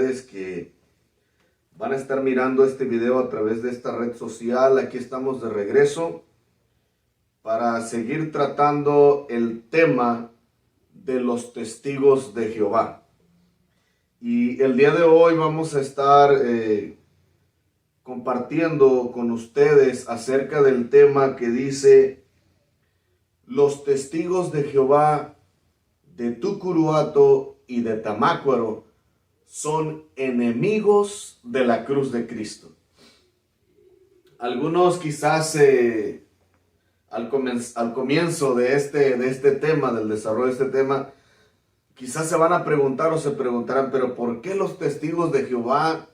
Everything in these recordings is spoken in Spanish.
ustedes que van a estar mirando este video a través de esta red social. Aquí estamos de regreso para seguir tratando el tema de los testigos de Jehová. Y el día de hoy vamos a estar compartiendo con ustedes acerca del tema que dice: los testigos de Jehová de Tucuruato y de Tamácuaro son enemigos de la cruz de Cristo. Algunos quizás al comienzo de este tema, del desarrollo de este tema, quizás se van a preguntar o se preguntarán: pero ¿por qué los testigos de Jehová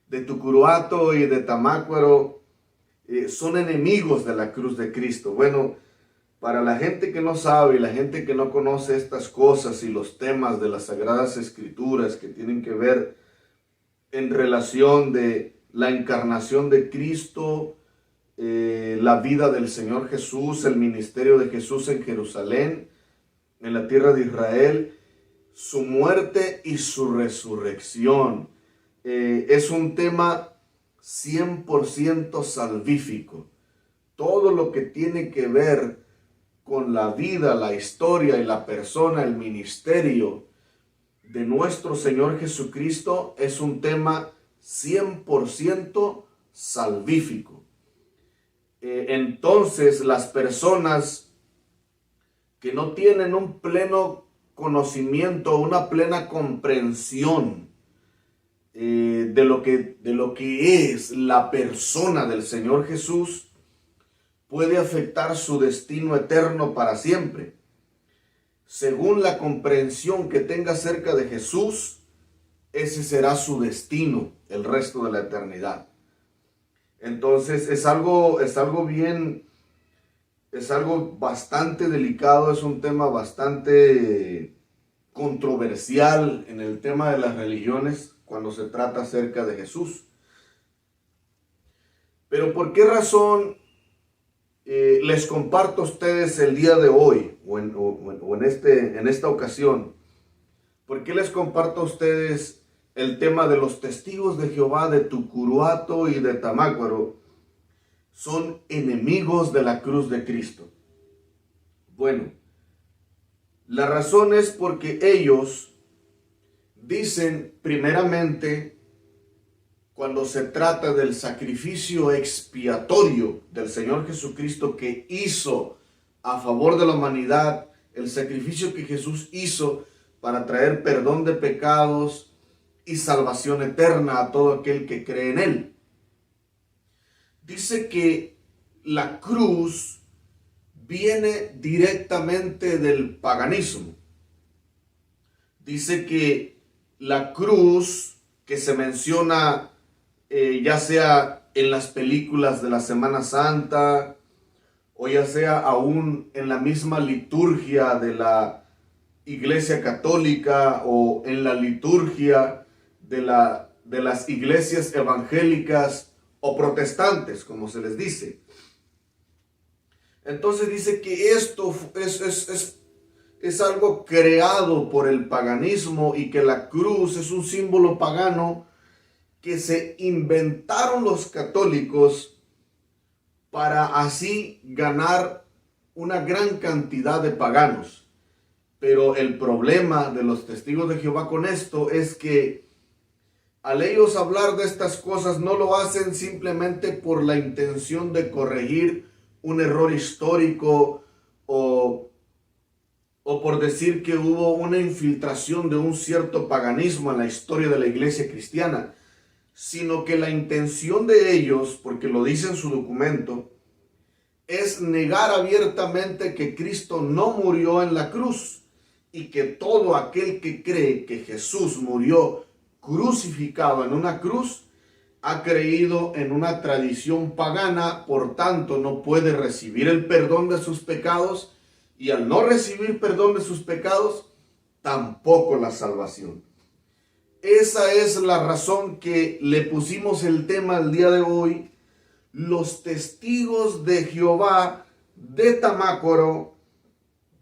de Tucuruato y de Tamácuaro son enemigos de la cruz de Cristo? Bueno, para la gente que no sabe y la gente que no conoce estas cosas y los temas de las Sagradas Escrituras que tienen que ver en relación de la encarnación de Cristo, la vida del Señor Jesús, el ministerio de Jesús en Jerusalén, en la tierra de Israel, su muerte y su resurrección, es un tema 100% salvífico. Todo lo que tiene que ver con la vida, la historia y la persona, el ministerio de nuestro Señor Jesucristo es un tema 100% salvífico. Entonces, las personas que no tienen un pleno conocimiento, una plena comprensión de lo que es la persona del Señor Jesús, puede afectar su destino eterno para siempre. Según la comprensión que tenga acerca de Jesús, ese será su destino el resto de la eternidad. Entonces es algo bastante delicado, es un tema bastante controversial en el tema de las religiones cuando se trata acerca de Jesús. Pero ¿por qué razón les comparto a ustedes el día de hoy o en esta ocasión? ¿Por qué les comparto a ustedes el tema de los testigos de Jehová de Tucuruato y de Tamácuaro son enemigos de la cruz de Cristo? Bueno, la razón es porque ellos dicen, primeramente, cuando se trata del sacrificio expiatorio del Señor Jesucristo que hizo a favor de la humanidad, el sacrificio que Jesús hizo para traer perdón de pecados y salvación eterna a todo aquel que cree en Él. Dice que la cruz viene directamente del paganismo. Dice que la cruz que se menciona ya sea en las películas de la Semana Santa o ya sea aún en la misma liturgia de la Iglesia Católica o en la liturgia de las iglesias evangélicas o protestantes, como se les dice. Entonces dice que esto es algo creado por el paganismo y que la cruz es un símbolo pagano que se inventaron los católicos para así ganar una gran cantidad de paganos. Pero el problema de los testigos de Jehová con esto es que al ellos hablar de estas cosas no lo hacen simplemente por la intención de corregir un error histórico o por decir que hubo una infiltración de un cierto paganismo en la historia de la iglesia cristiana, sino que la intención de ellos, porque lo dice en su documento, es negar abiertamente que Cristo no murió en la cruz y que todo aquel que cree que Jesús murió crucificado en una cruz ha creído en una tradición pagana, por tanto no puede recibir el perdón de sus pecados y al no recibir perdón de sus pecados, tampoco la salvación. Esa es la razón que le pusimos el tema el día de hoy: los testigos de Jehová de Tamácuaro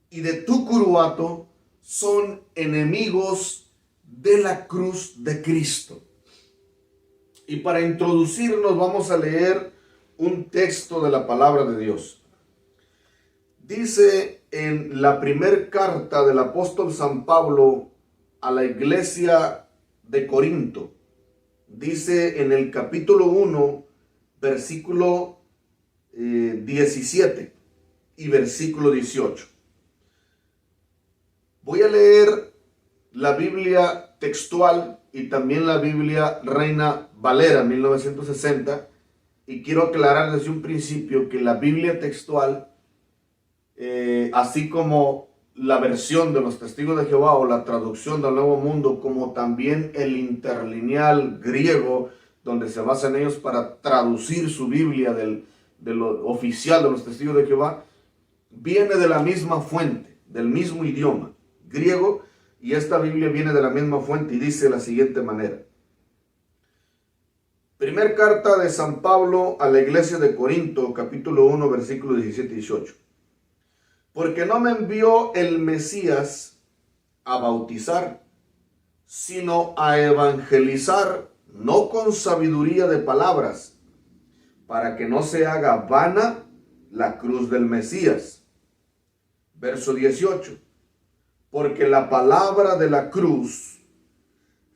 y de Tucuruato son enemigos de la cruz de Cristo. Y para introducirnos vamos a leer un texto de la palabra de Dios. Dice en la primera carta del apóstol San Pablo a la iglesia de Corinto, dice en el capítulo 1, versículo 17 y versículo 18. Voy a leer la Biblia textual y también la Biblia Reina Valera 1960, y quiero aclarar desde un principio que la Biblia textual, así como la versión de los Testigos de Jehová o la traducción del Nuevo Mundo, como también el interlineal griego, donde se basan ellos para traducir su Biblia de lo oficial de los Testigos de Jehová, viene de la misma fuente, del mismo idioma griego, y esta Biblia viene de la misma fuente y dice de la siguiente manera. Primer carta de San Pablo a la iglesia de Corinto, capítulo 1, versículos 17 y 18. Porque no me envió el Mesías a bautizar, sino a evangelizar, no con sabiduría de palabras, para que no se haga vana la cruz del Mesías. Verso 18. Porque la palabra de la cruz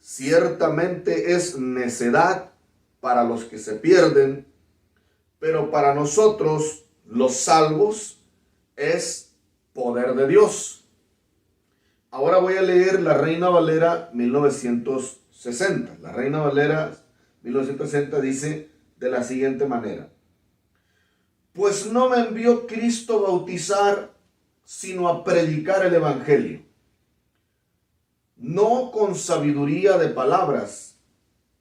ciertamente es necedad para los que se pierden, pero para nosotros, los salvos, es poder de Dios. Ahora voy a leer la Reina Valera 1960. La Reina Valera 1960 dice de la siguiente manera. Pues no me envió Cristo a bautizar, sino a predicar el evangelio, no con sabiduría de palabras,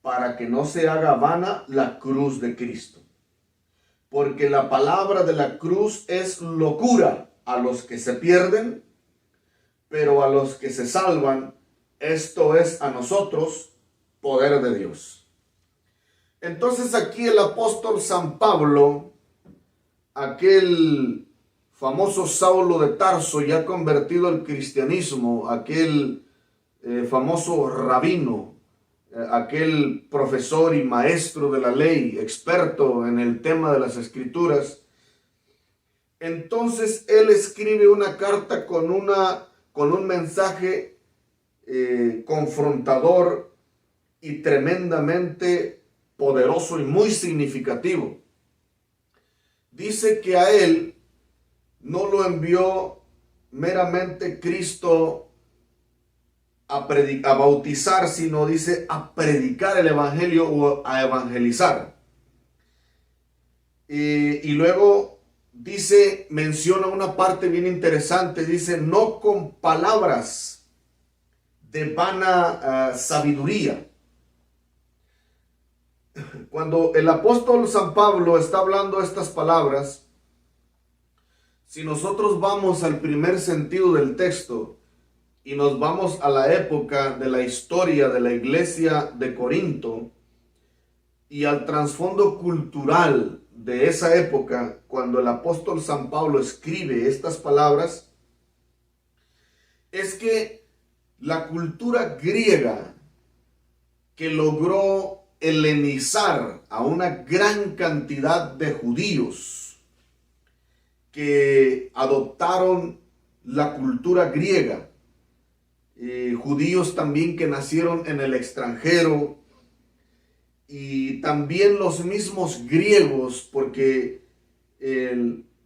para que no se haga vana la cruz de Cristo. Porque la palabra de la cruz es locura a los que se pierden, pero a los que se salvan, esto es a nosotros, poder de Dios. Entonces aquí el apóstol San Pablo, aquel famoso Saulo de Tarso, ya convertido al cristianismo, aquel famoso rabino, aquel profesor y maestro de la ley, experto en el tema de las escrituras, entonces él escribe una carta con un mensaje confrontador y tremendamente poderoso y muy significativo. Dice que a él no lo envió meramente Cristo a bautizar, sino dice a predicar el evangelio o a evangelizar. Y luego dice, menciona una parte bien interesante, dice, no con palabras de vana sabiduría. Cuando el apóstol San Pablo está hablando estas palabras, si nosotros vamos al primer sentido del texto y nos vamos a la época de la historia de la iglesia de Corinto y al trasfondo cultural de esa época, cuando el apóstol San Pablo escribe estas palabras, es que la cultura griega que logró helenizar a una gran cantidad de judíos que adoptaron la cultura griega, judíos también que nacieron en el extranjero, y también los mismos griegos, porque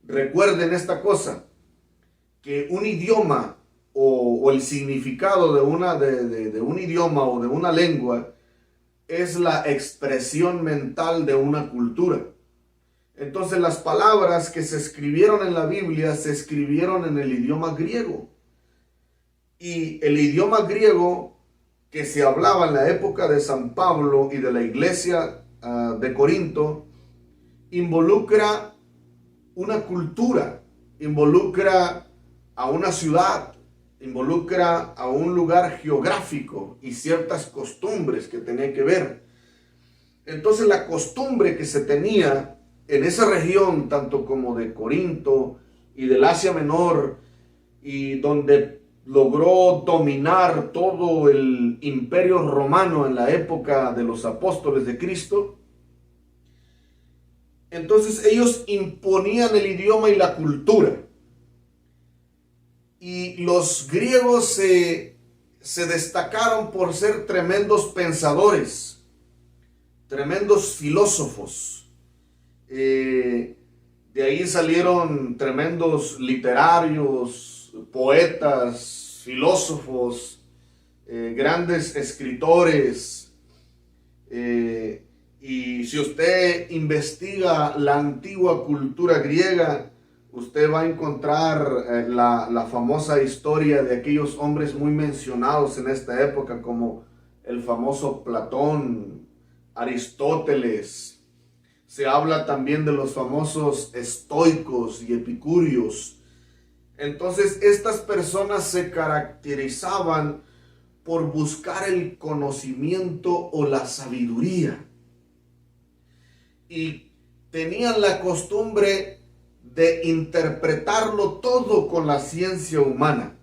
recuerden esta cosa, que un idioma o el significado de un idioma o de una lengua es la expresión mental de una cultura. Entonces las palabras que se escribieron en la Biblia se escribieron en el idioma griego. Y el idioma griego que se hablaba en la época de San Pablo y de la iglesia de Corinto involucra una cultura, involucra a una ciudad, involucra a un lugar geográfico y ciertas costumbres que tenía que ver. Entonces la costumbre que se tenía en esa región, tanto como de Corinto y del Asia Menor, y donde logró dominar todo el imperio romano en la época de los apóstoles de Cristo. Entonces ellos imponían el idioma y la cultura. Y los griegos se destacaron por ser tremendos pensadores, tremendos filósofos. De ahí salieron tremendos literarios, poetas, filósofos, grandes escritores. Y si usted investiga la antigua cultura griega, usted va a encontrar la famosa historia de aquellos hombres muy mencionados en esta época, como el famoso Platón, Aristóteles. Se habla también de los famosos estoicos y epicúreos. Entonces, estas personas se caracterizaban por buscar el conocimiento o la sabiduría. Y tenían la costumbre de interpretarlo todo con la ciencia humana,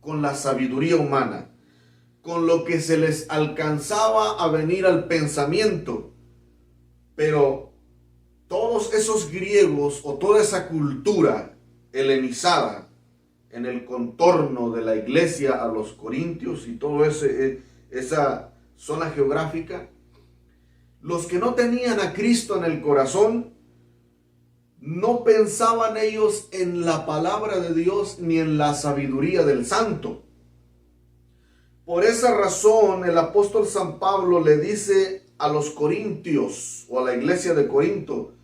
con la sabiduría humana, con lo que se les alcanzaba a venir al pensamiento. Pero todos esos griegos o toda esa cultura helenizada en el contorno de la iglesia a los corintios y toda esa zona geográfica, los que no tenían a Cristo en el corazón, no pensaban ellos en la palabra de Dios ni en la sabiduría del santo. Por esa razón el apóstol San Pablo le dice a los corintios o a la iglesia de Corinto: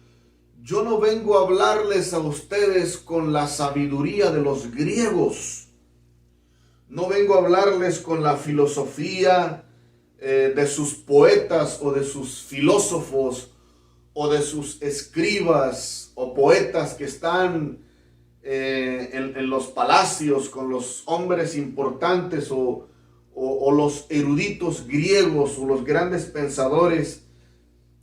yo no vengo a hablarles a ustedes con la sabiduría de los griegos. No vengo a hablarles con la filosofía de sus poetas o de sus filósofos o de sus escribas o poetas que están en los palacios con los hombres importantes o los eruditos griegos o los grandes pensadores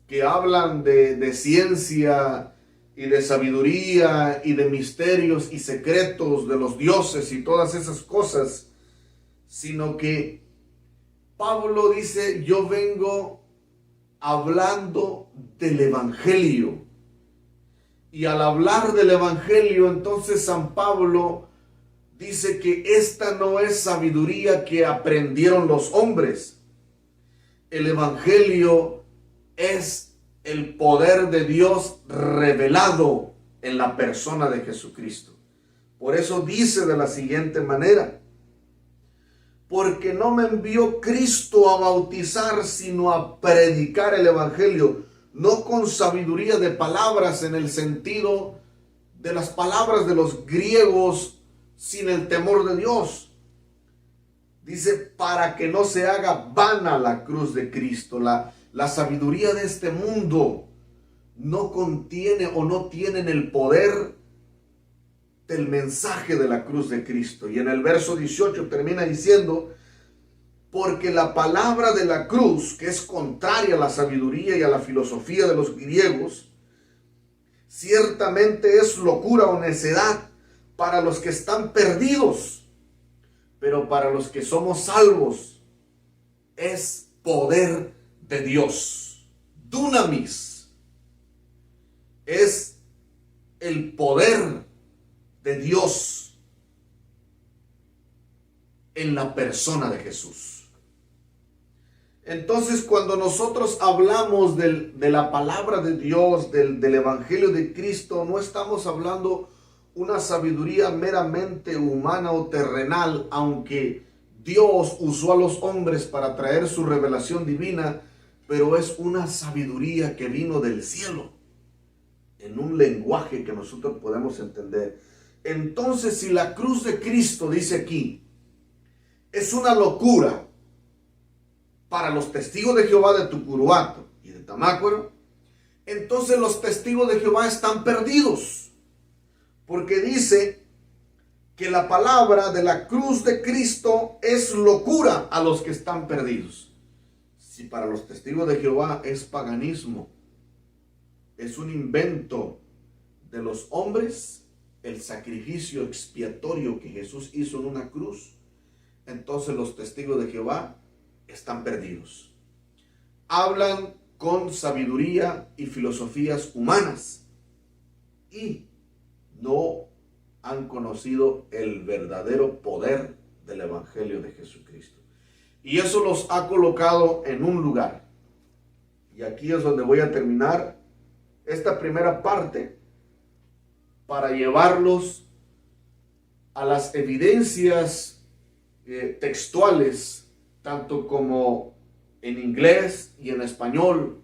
que hablan de ciencia y de sabiduría y de misterios y secretos de los dioses y todas esas cosas, sino que Pablo dice: yo vengo hablando del evangelio. Y al hablar del evangelio, entonces San Pablo dice que esta no es sabiduría que aprendieron los hombres. El evangelio es el poder de Dios revelado en la persona de Jesucristo. Por eso dice de la siguiente manera: porque no me envió Cristo a bautizar, sino a predicar el evangelio, no con sabiduría de palabras en el sentido de las palabras de los griegos, sin el temor de Dios. Dice: para que no se haga vana la cruz de Cristo. La sabiduría de este mundo no contiene o no tienen el poder del mensaje de la cruz de Cristo. Y en el verso 18 termina diciendo: porque la palabra de la cruz, que es contraria a la sabiduría y a la filosofía de los griegos, ciertamente es locura o necedad para los que están perdidos, pero para los que somos salvos es poder de Dios. Dunamis es el poder de Dios en la persona de Jesús. Entonces, cuando nosotros hablamos de la palabra de Dios, del evangelio de Cristo, no estamos hablando una sabiduría meramente humana o terrenal, aunque Dios usó a los hombres para traer su revelación divina, pero es una sabiduría que vino del cielo, en un lenguaje que nosotros podemos entender. Entonces, si la cruz de Cristo, dice aquí, es una locura para los testigos de Jehová de Tucuruato y de Tamácuaro, entonces los testigos de Jehová están perdidos, porque dice que la palabra de la cruz de Cristo es locura a los que están perdidos. Si para los testigos de Jehová es paganismo, es un invento de los hombres, el sacrificio expiatorio que Jesús hizo en una cruz, entonces los testigos de Jehová están perdidos. Hablan con sabiduría y filosofías humanas y no han conocido el verdadero poder del Evangelio de Jesucristo. Y eso los ha colocado en un lugar. Y aquí es donde voy a terminar esta primera parte para llevarlos a las evidencias textuales, tanto como en inglés y en español,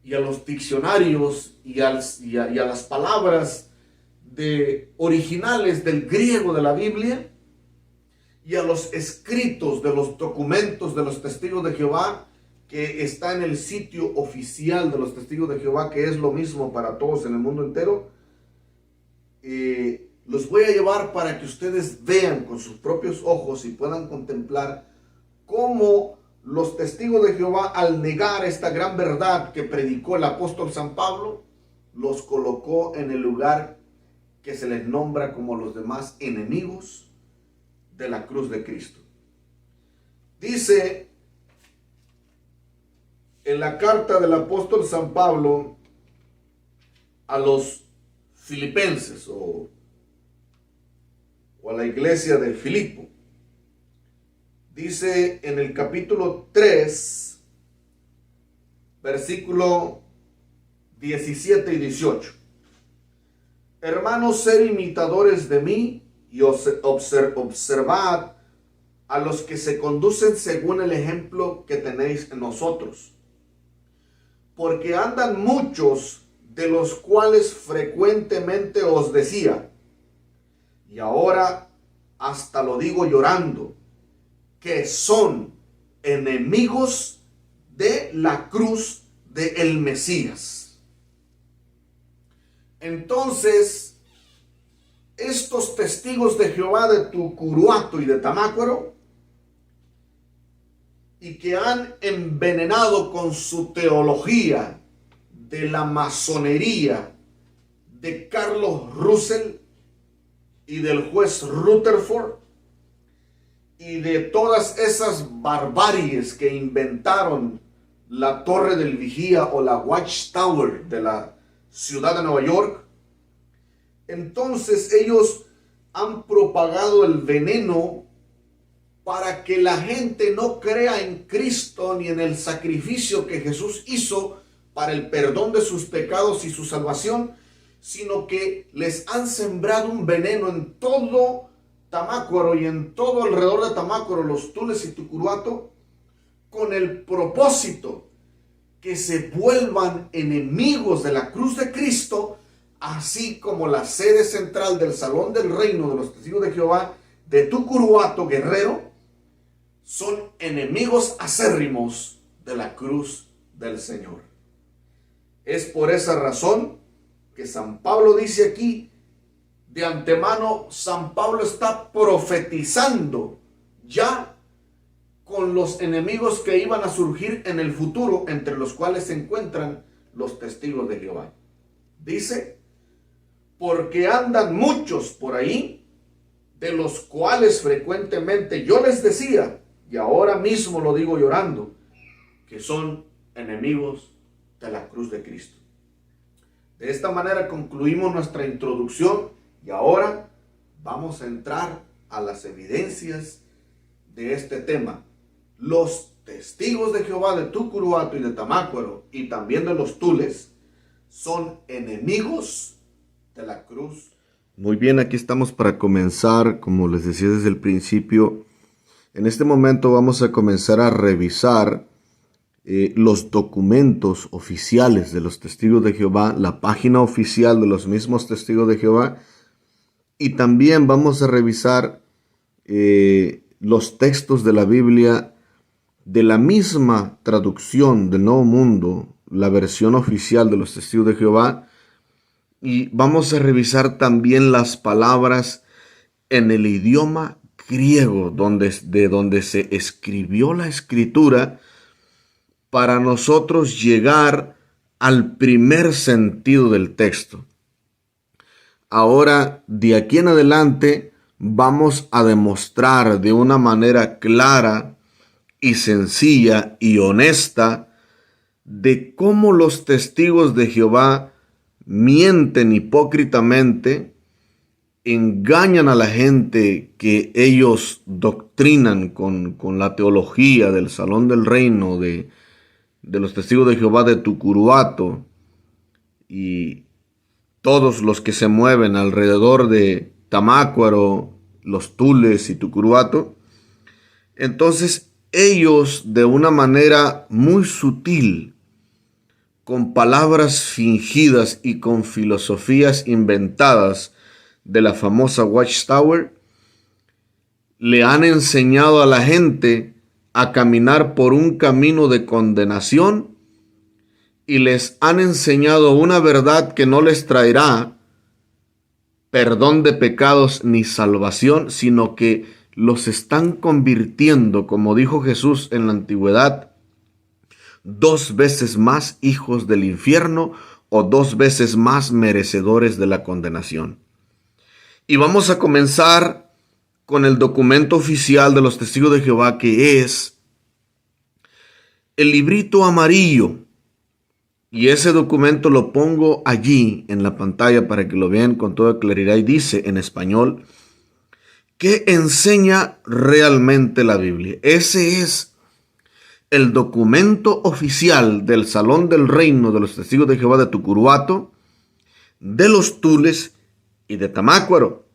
y a los diccionarios y a las palabras originales del griego de la Biblia, y a los escritos de los documentos de los testigos de Jehová, que está en el sitio oficial de los testigos de Jehová, que es lo mismo para todos en el mundo entero. Los voy a llevar para que ustedes vean con sus propios ojos y puedan contemplar cómo los testigos de Jehová, al negar esta gran verdad que predicó el apóstol San Pablo, los colocó en el lugar que se les nombra como los demás enemigos de la cruz de Cristo. Dice en la carta del apóstol San Pablo a los filipenses o a la iglesia de Filipo, dice en el capítulo 3, versículo 17 y 18: Hermanos, sed imitadores de mí y observad a los que se conducen según el ejemplo que tenéis en nosotros. Porque andan muchos, de los cuales frecuentemente os decía, y ahora hasta lo digo llorando, que son enemigos de la cruz de el Mesías. Entonces, estos testigos de Jehová de Tucuruato y de Tamácuaro, y que han envenenado con su teología de la masonería de Carlos Russell y del juez Rutherford, y de todas esas barbaries que inventaron la Torre del Vigía o la Watchtower de la ciudad de Nueva York, entonces ellos han propagado el veneno para que la gente no crea en Cristo ni en el sacrificio que Jesús hizo para el perdón de sus pecados y su salvación, sino que les han sembrado un veneno en todo Tamácuaro y en todo alrededor de Tamácuaro, los Tules y Tucuruato, con el propósito que se vuelvan enemigos de la cruz de Cristo, así como la sede central del Salón del Reino de los Testigos de Jehová de Tucuruato, Guerrero, son enemigos acérrimos de la cruz del Señor. Es por esa razón que San Pablo dice aquí, de antemano, San Pablo está profetizando ya con los enemigos que iban a surgir en el futuro, entre los cuales se encuentran los testigos de Jehová. Dice, porque andan muchos por ahí, de los cuales frecuentemente yo les decía, y ahora mismo lo digo llorando, que son enemigos de la cruz de Cristo. De esta manera concluimos nuestra introducción y ahora vamos a entrar a las evidencias de este tema. Los testigos de Jehová de Tucuruato y de Tamácuaro y también de los Tules son enemigos de la cruz. Muy bien, aquí estamos para comenzar, como les decía desde el principio. En este momento vamos a comenzar a revisar los documentos oficiales de los testigos de Jehová, la página oficial de los mismos testigos de Jehová, y también vamos a revisar los textos de la Biblia de la misma traducción del Nuevo Mundo, la versión oficial de los testigos de Jehová, y vamos a revisar también las palabras en el idioma griego de donde se escribió la escritura, para nosotros llegar al primer sentido del texto. Ahora, de aquí en adelante, vamos a demostrar de una manera clara y sencilla y honesta de cómo los testigos de Jehová mienten hipócritamente, engañan a la gente que ellos doctrinan con la teología del Salón del Reino, de los testigos de Jehová de Tucuruato y todos los que se mueven alrededor de Tamácuaro, Los Tules y Tucuruato. Entonces ellos, de una manera muy sutil, con palabras fingidas y con filosofías inventadas de la famosa Watchtower, le han enseñado a la gente a caminar por un camino de condenación y les han enseñado una verdad que no les traerá perdón de pecados ni salvación, sino que los están convirtiendo, como dijo Jesús en la antigüedad, 2 veces más hijos del infierno o 2 veces más merecedores de la condenación. Y vamos a comenzar con el documento oficial de los testigos de Jehová, que es el librito amarillo. Y ese documento lo pongo allí en la pantalla para que lo vean con toda claridad. Y dice en español, ¿qué enseña realmente la Biblia? Ese es el documento oficial del Salón del Reino de los Testigos de Jehová de Tucuruato, de Los Tules y de Tamácuaro.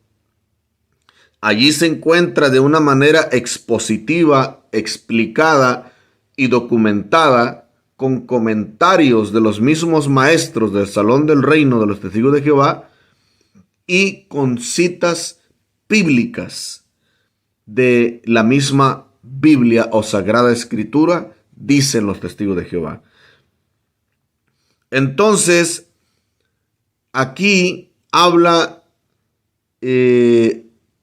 Allí se encuentra de una manera expositiva, explicada y documentada, con comentarios de los mismos maestros del Salón del Reino de los Testigos de Jehová y con citas bíblicas de la misma Biblia o Sagrada Escritura, dicen los Testigos de Jehová. Entonces, aquí habla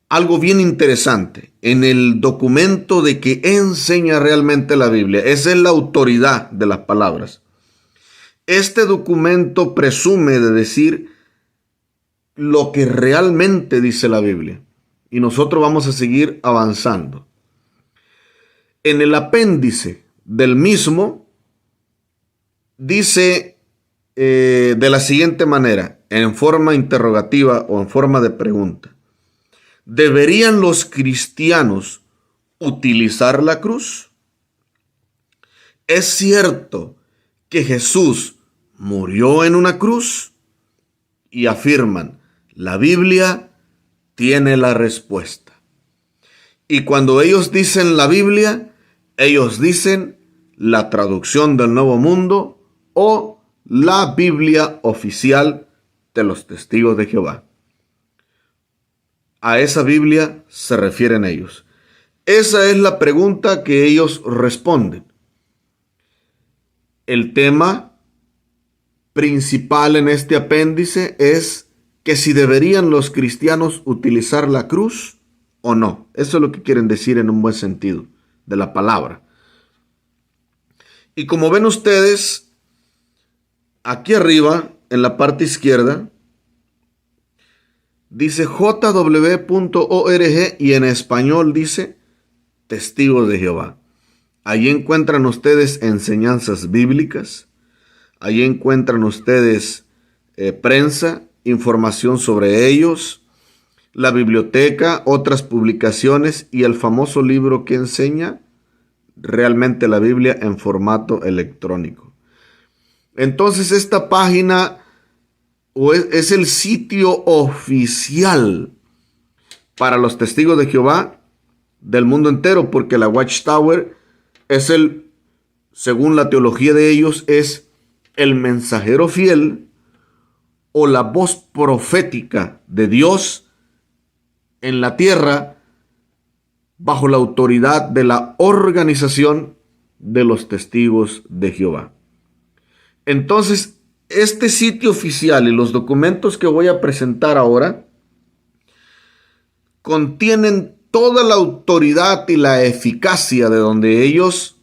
algo bien interesante en el documento de que enseña realmente la Biblia. Esa es la autoridad de las palabras. Este documento presume de decir lo que realmente dice la Biblia. Y nosotros vamos a seguir avanzando. En el apéndice del mismo dice de la siguiente manera, en forma interrogativa o en forma de pregunta: ¿deberían los cristianos utilizar la cruz? ¿Es cierto que Jesús murió en una cruz? Y afirman, la Biblia tiene la respuesta. Y cuando ellos dicen la Biblia, ellos dicen la traducción del Nuevo Mundo o la Biblia oficial de los Testigos de Jehová. A esa Biblia se refieren ellos. Esa es la pregunta que ellos responden. El tema principal en este apéndice es que si deberían los cristianos utilizar la cruz o no. Eso es lo que quieren decir en un buen sentido de la palabra. Y como ven ustedes, aquí arriba, en la parte izquierda, dice jw.org y en español dice Testigos de Jehová. Allí encuentran ustedes enseñanzas bíblicas. Allí encuentran ustedes prensa, información sobre ellos, la biblioteca, otras publicaciones y el famoso libro que enseña realmente la Biblia en formato electrónico. Entonces esta página es el sitio oficial para los testigos de Jehová del mundo entero, porque la Watchtower es según la teología de ellos, es el mensajero fiel o la voz profética de Dios en la tierra bajo la autoridad de la organización de los testigos de Jehová. Entonces, este sitio oficial y los documentos que voy a presentar ahora contienen toda la autoridad y la eficacia de donde ellos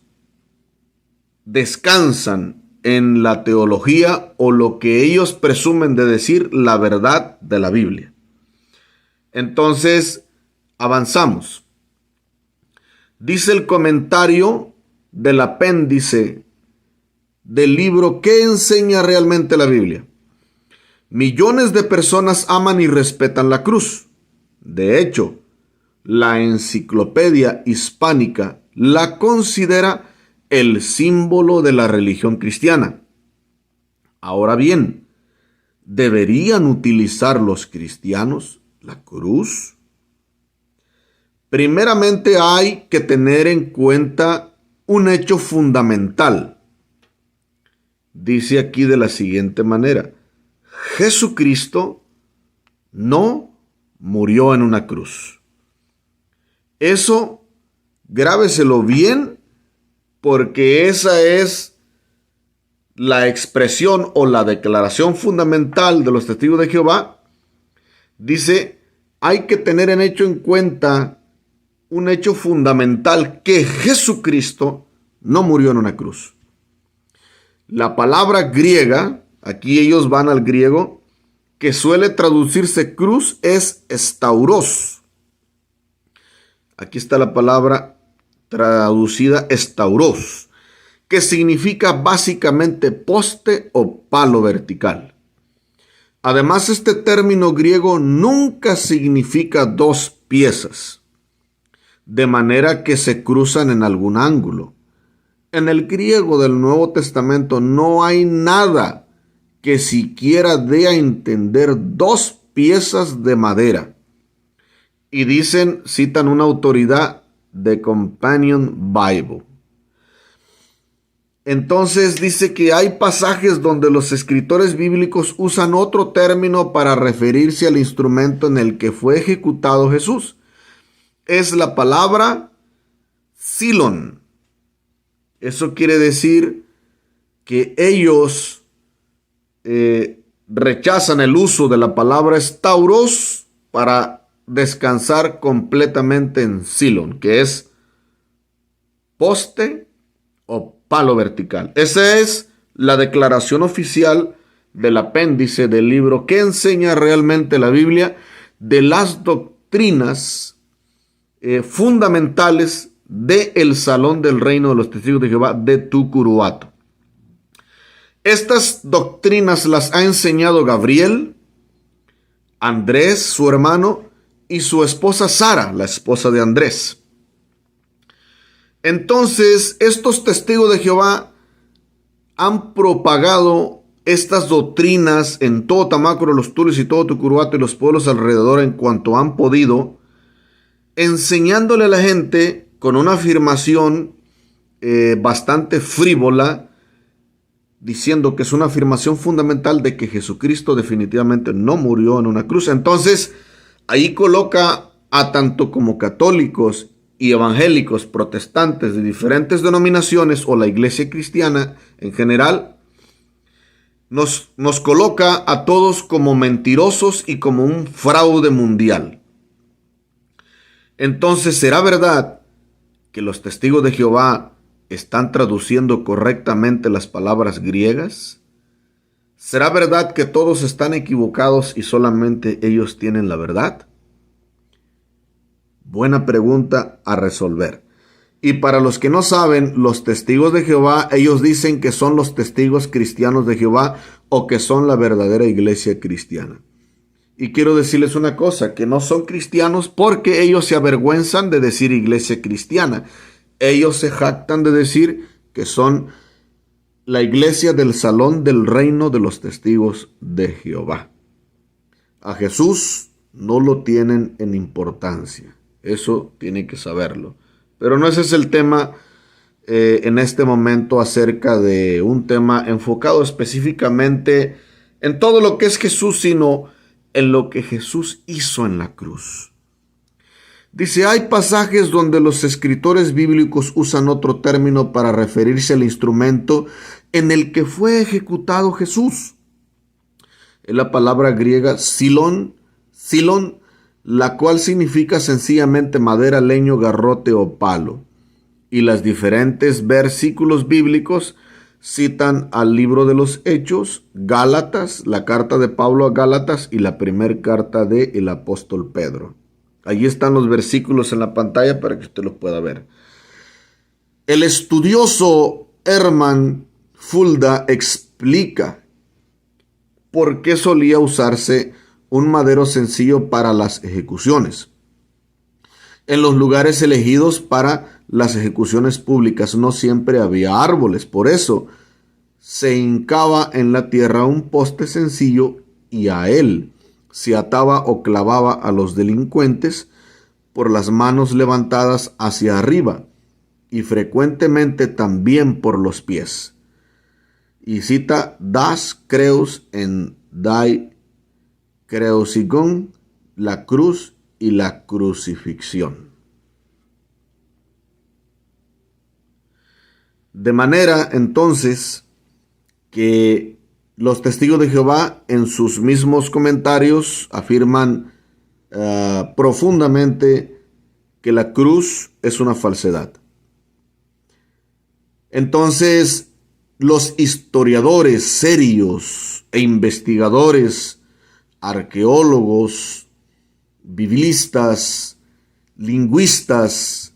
descansan en la teología o lo que ellos presumen de decir la verdad de la Biblia. Entonces, Avanzamos. Dice el comentario del apéndice del libro ¿Qué enseña realmente la Biblia? Millones de personas aman y respetan la cruz. De hecho, la Enciclopedia Hispánica la considera el símbolo de la religión cristiana. Ahora bien, ¿deberían utilizar los cristianos la cruz? Primeramente hay que tener en cuenta un hecho fundamental. Dice aquí de la siguiente manera: Jesucristo no murió en una cruz. Eso grábeselo bien, porque esa es la expresión o la declaración fundamental de los testigos de Jehová. Dice, hay que tener en cuenta un hecho fundamental, que Jesucristo no murió en una cruz. La palabra griega, aquí ellos van al griego, que suele traducirse cruz, es estauros. Aquí está la palabra traducida estauros, que significa básicamente poste o palo vertical. Además, este término griego nunca significa dos piezas, de manera que se cruzan en algún ángulo. En el griego del Nuevo Testamento no hay nada que siquiera dé a entender dos piezas de madera. Y citan una autoridad, The Companion Bible. Entonces dice que hay pasajes donde los escritores bíblicos usan otro término para referirse al instrumento en el que fue ejecutado Jesús. Es la palabra silon. Eso quiere decir que ellos rechazan el uso de la palabra estauros para descansar completamente en silon, que es poste o palo vertical. Esa es la declaración oficial del apéndice del libro ¿Qué enseña realmente la Biblia? De las doctrinas fundamentales del Salón del Reino de los Testigos de Jehová de Tucuruato. Estas doctrinas las ha enseñado Gabriel, Andrés, su hermano, y su esposa Sara, la esposa de Andrés. Entonces, estos testigos de Jehová han propagado estas doctrinas en todo Tamacro, los Tules y todo Tucuruato y los pueblos alrededor en cuanto han podido, enseñándole a la gente con una afirmación bastante frívola, diciendo que es una afirmación fundamental de que Jesucristo definitivamente no murió en una cruz. Entonces, ahí coloca a tanto como católicos y evangélicos, protestantes de diferentes denominaciones o la iglesia cristiana en general, nos coloca a todos como mentirosos y como un fraude mundial. Entonces, ¿será verdad que los testigos de Jehová están traduciendo correctamente las palabras griegas? ¿Será verdad que todos están equivocados y solamente ellos tienen la verdad? Buena pregunta a resolver. Y para los que no saben, los testigos de Jehová, ellos dicen que son los testigos cristianos de Jehová o que son la verdadera iglesia cristiana. Y quiero decirles una cosa, que no son cristianos porque ellos se avergüenzan de decir iglesia cristiana. Ellos se jactan de decir que son la iglesia del Salón del Reino de los Testigos de Jehová. A Jesús no lo tienen en importancia. Eso tiene que saberlo. Pero no ese es el tema en este momento, acerca de un tema enfocado específicamente en todo lo que es Jesús, sino en lo que Jesús hizo en la cruz. Dice, hay pasajes donde los escritores bíblicos usan otro término para referirse al instrumento en el que fue ejecutado Jesús. Es la palabra griega silon, la cual significa sencillamente madera, leño, garrote o palo. Y los diferentes versículos bíblicos citan al libro de los Hechos, Gálatas, la carta de Pablo a Gálatas y la primera carta del apóstol Pedro. Allí están los versículos en la pantalla para que usted los pueda ver. El estudioso Herman Fulda explica por qué solía usarse un madero sencillo para las ejecuciones. En los lugares elegidos para las ejecuciones públicas no siempre había árboles, por eso se hincaba en la tierra un poste sencillo y a él se ataba o clavaba a los delincuentes por las manos levantadas hacia arriba y frecuentemente también por los pies. Y cita Das Kreuz en Die Kreuzigung, la cruz y la crucifixión. De manera entonces que los testigos de Jehová en sus mismos comentarios afirman profundamente que la cruz es una falsedad. Entonces, los historiadores serios e investigadores, arqueólogos, biblistas, lingüistas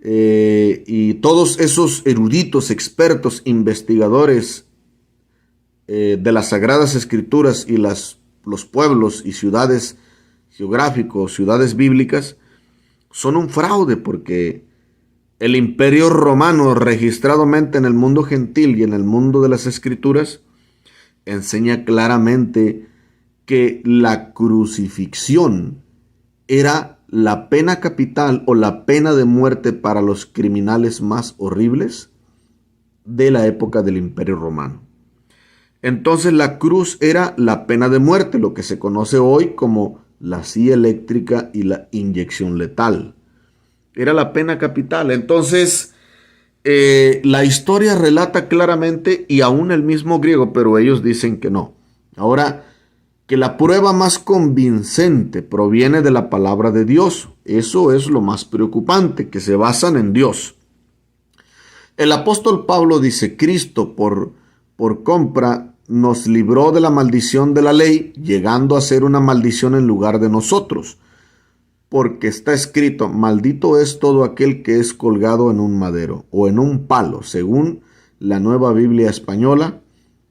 y todos esos eruditos, expertos, investigadores de las Sagradas Escrituras y los pueblos y ciudades geográficos, ciudades bíblicas, son un fraude porque el Imperio Romano, registradamente en el mundo gentil y en el mundo de las Escrituras, enseña claramente que la crucifixión era la pena capital o la pena de muerte para los criminales más horribles de la época del Imperio Romano. Entonces la cruz era la pena de muerte, lo que se conoce hoy como la silla eléctrica y la inyección letal. Era la pena capital. Entonces, la historia relata claramente, y aún el mismo griego, pero ellos dicen que no. Ahora, que la prueba más convincente proviene de la palabra de Dios. Eso es lo más preocupante, que se basan en Dios. El apóstol Pablo dice, Cristo por compra nos libró de la maldición de la ley, llegando a ser una maldición en lugar de nosotros. Porque está escrito, maldito es todo aquel que es colgado en un madero o en un palo, según la Nueva Biblia Española,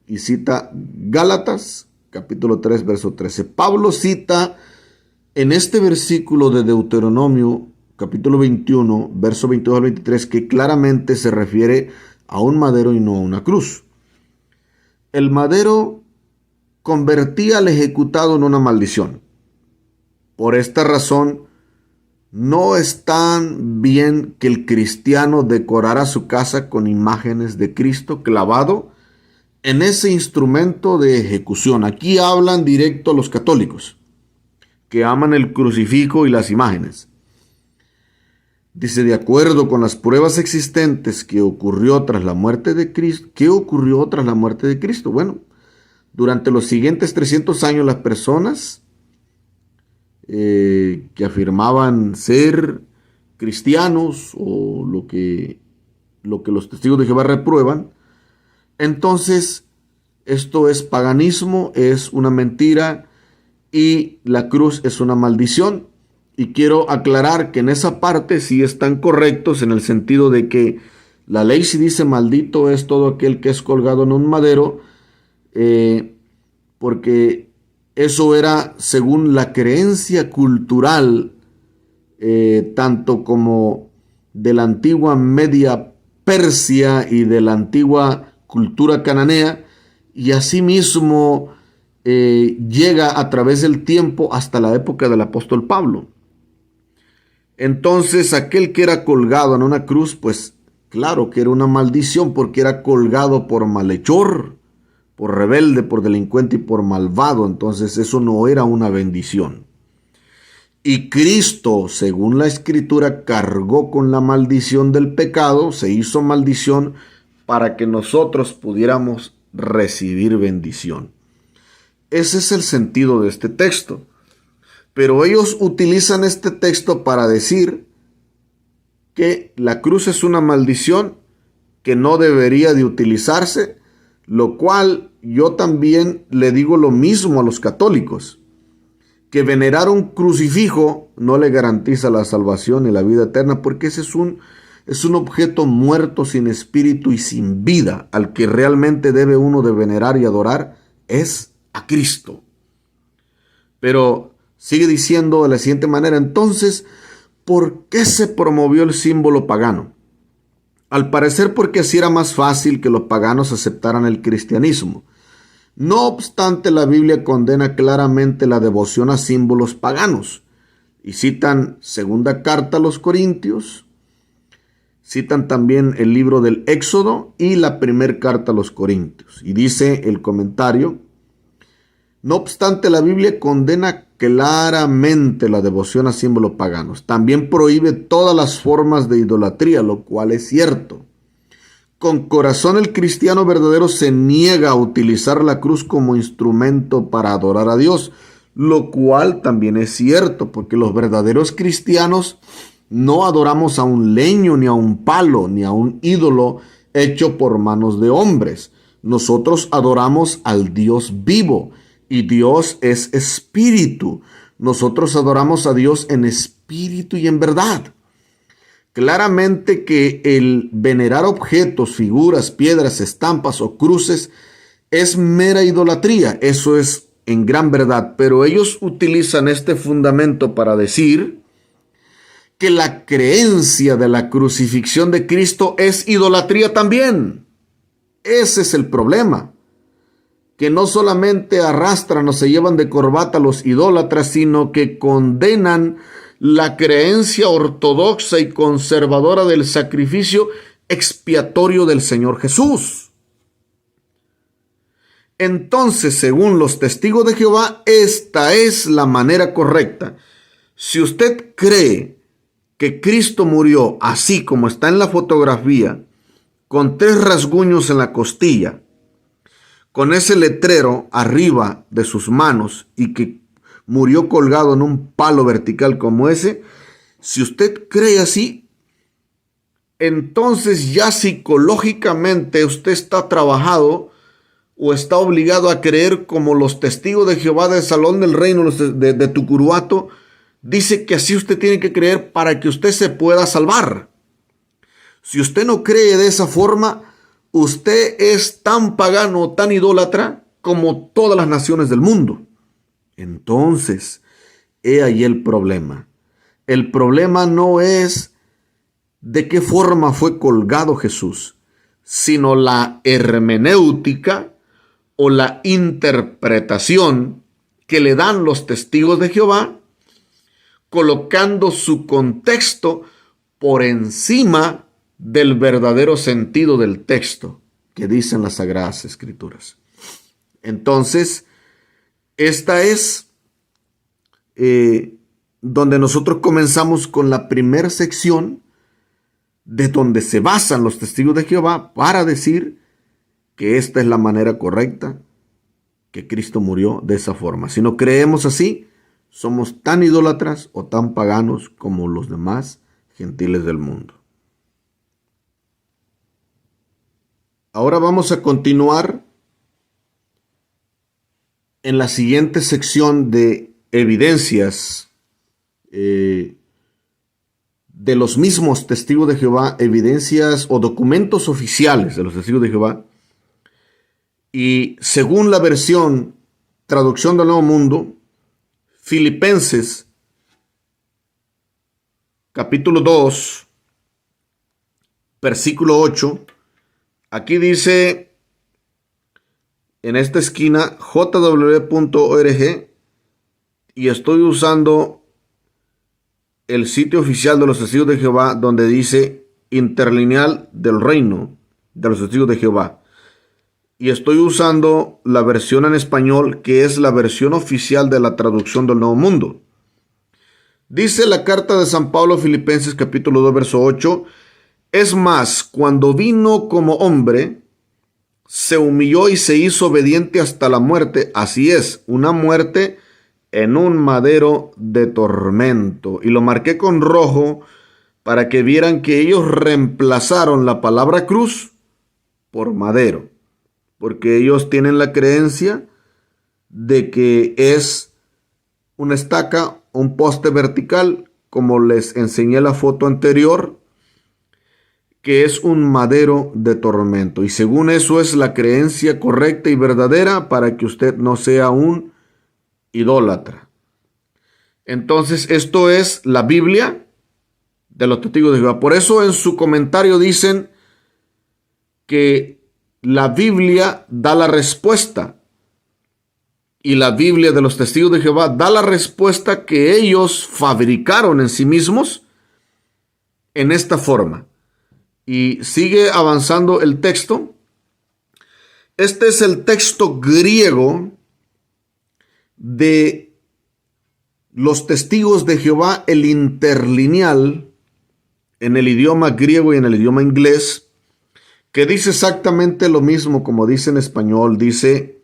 y cita Gálatas, capítulo 3, verso 13. Pablo cita en este versículo de Deuteronomio, capítulo 21, verso 22 al 23, que claramente se refiere a un madero y no a una cruz. El madero convertía al ejecutado en una maldición. Por esta razón, no es tan bien que el cristiano decorara su casa con imágenes de Cristo clavado en ese instrumento de ejecución. Aquí hablan directo a los católicos, que aman el crucifijo y las imágenes. Dice, de acuerdo con las pruebas existentes, ¿qué ocurrió tras la muerte de Cristo? ¿Qué ocurrió tras la muerte de Cristo? Bueno, durante los siguientes 300 años las personas que afirmaban ser cristianos o lo que los testigos de Jehová reprueban, entonces esto es paganismo, es una mentira y la cruz es una maldición. Y quiero aclarar que en esa parte sí están correctos en el sentido de que la ley sí dice maldito es todo aquel que es colgado en un madero, porque eso era según la creencia cultural, tanto como de la antigua Media Persia y de la antigua cultura cananea, y asimismo llega a través del tiempo hasta la época del apóstol Pablo. Entonces aquel que era colgado en una cruz, pues claro que era una maldición porque era colgado por malhechor, por rebelde, por delincuente y por malvado. Entonces eso no era una bendición. Y Cristo, según la Escritura, cargó con la maldición del pecado, se hizo maldición para que nosotros pudiéramos recibir bendición. Ese es el sentido de este texto. Pero ellos utilizan este texto para decir que la cruz es una maldición que no debería de utilizarse, lo cual yo también le digo lo mismo a los católicos. que venerar un crucifijo no le garantiza la salvación y la vida eterna, porque ese es un objeto muerto, sin espíritu y sin vida. Al que realmente debe uno de venerar y adorar es a Cristo. Pero sigue diciendo de la siguiente manera: entonces, ¿por qué se promovió el símbolo pagano? Al parecer porque así era más fácil que los paganos aceptaran el cristianismo. No obstante, la Biblia condena claramente la devoción a símbolos paganos. Y citan segunda carta a los Corintios, citan también el libro del Éxodo y la primera carta a los Corintios. Y dice el comentario: no obstante, la Biblia condena claramente la devoción a símbolos paganos. También prohíbe todas las formas de idolatría, lo cual es cierto. Con corazón el cristiano verdadero se niega a utilizar la cruz como instrumento para adorar a Dios, lo cual también es cierto, porque los verdaderos cristianos no adoramos a un leño, ni a un palo, ni a un ídolo hecho por manos de hombres. Nosotros adoramos al Dios vivo, y Dios es espíritu. Nosotros adoramos a Dios en espíritu y en verdad. Claramente que el venerar objetos, figuras, piedras, estampas o cruces es mera idolatría. Eso es en gran verdad. Pero ellos utilizan este fundamento para decir que la creencia de la crucifixión de Cristo es idolatría también. Ese es el problema. Que no solamente arrastran o se llevan de corbata a los idólatras, sino que condenan la creencia ortodoxa y conservadora del sacrificio expiatorio del Señor Jesús. Entonces, según los testigos de Jehová, esta es la manera correcta. Si usted cree que Cristo murió así como está en la fotografía, con 3 rasguños en la costilla, con ese letrero arriba de sus manos, y que murió colgado en un palo vertical como ese, si usted cree así, entonces ya psicológicamente usted está trabajado o está obligado a creer como los testigos de Jehová del Salón del Reino de Tucuruato. Dice que así usted tiene que creer para que usted se pueda salvar. Si usted no cree de esa forma, usted es tan pagano, tan idólatra como todas las naciones del mundo. Entonces, he ahí el problema. El problema no es de qué forma fue colgado Jesús, sino la hermenéutica o la interpretación que le dan los testigos de Jehová, colocando su contexto por encima del verdadero sentido del texto que dicen las Sagradas Escrituras. Entonces, esta es donde nosotros comenzamos con la primera sección, de donde se basan los testigos de Jehová para decir que esta es la manera correcta, que Cristo murió de esa forma. Si no creemos así, somos tan idólatras o tan paganos como los demás gentiles del mundo. Ahora vamos a continuar en la siguiente sección de evidencias de los mismos testigos de Jehová, evidencias o documentos oficiales de los testigos de Jehová. Y según la versión Traducción del Nuevo Mundo, Filipenses capítulo 2, versículo 8, aquí dice en esta esquina jw.org, y estoy usando el sitio oficial de los testigos de Jehová, donde dice interlineal del reino de los testigos de Jehová. Y estoy usando la versión en español, que es la versión oficial de la Traducción del Nuevo Mundo. Dice la carta de San Pablo a Filipenses capítulo 2, verso 8, es más, cuando vino como hombre, se humilló y se hizo obediente hasta la muerte. Así es, una muerte en un madero de tormento. Y lo marqué con rojo para que vieran que ellos reemplazaron la palabra cruz por madero, porque ellos tienen la creencia de que es una estaca, un poste vertical, como les enseñé la foto anterior, que es un madero de tormento. Y según eso es la creencia correcta y verdadera para que usted no sea un idólatra. Entonces, esto es la Biblia de los testigos de Jehová. Por eso en su comentario dicen que la Biblia da la respuesta. Y la Biblia de los testigos de Jehová da la respuesta que ellos fabricaron en sí mismos en esta forma. Y sigue avanzando el texto. Este es el texto griego de los testigos de Jehová, el interlineal en el idioma griego y en el idioma inglés, que dice exactamente lo mismo como dice en español. Dice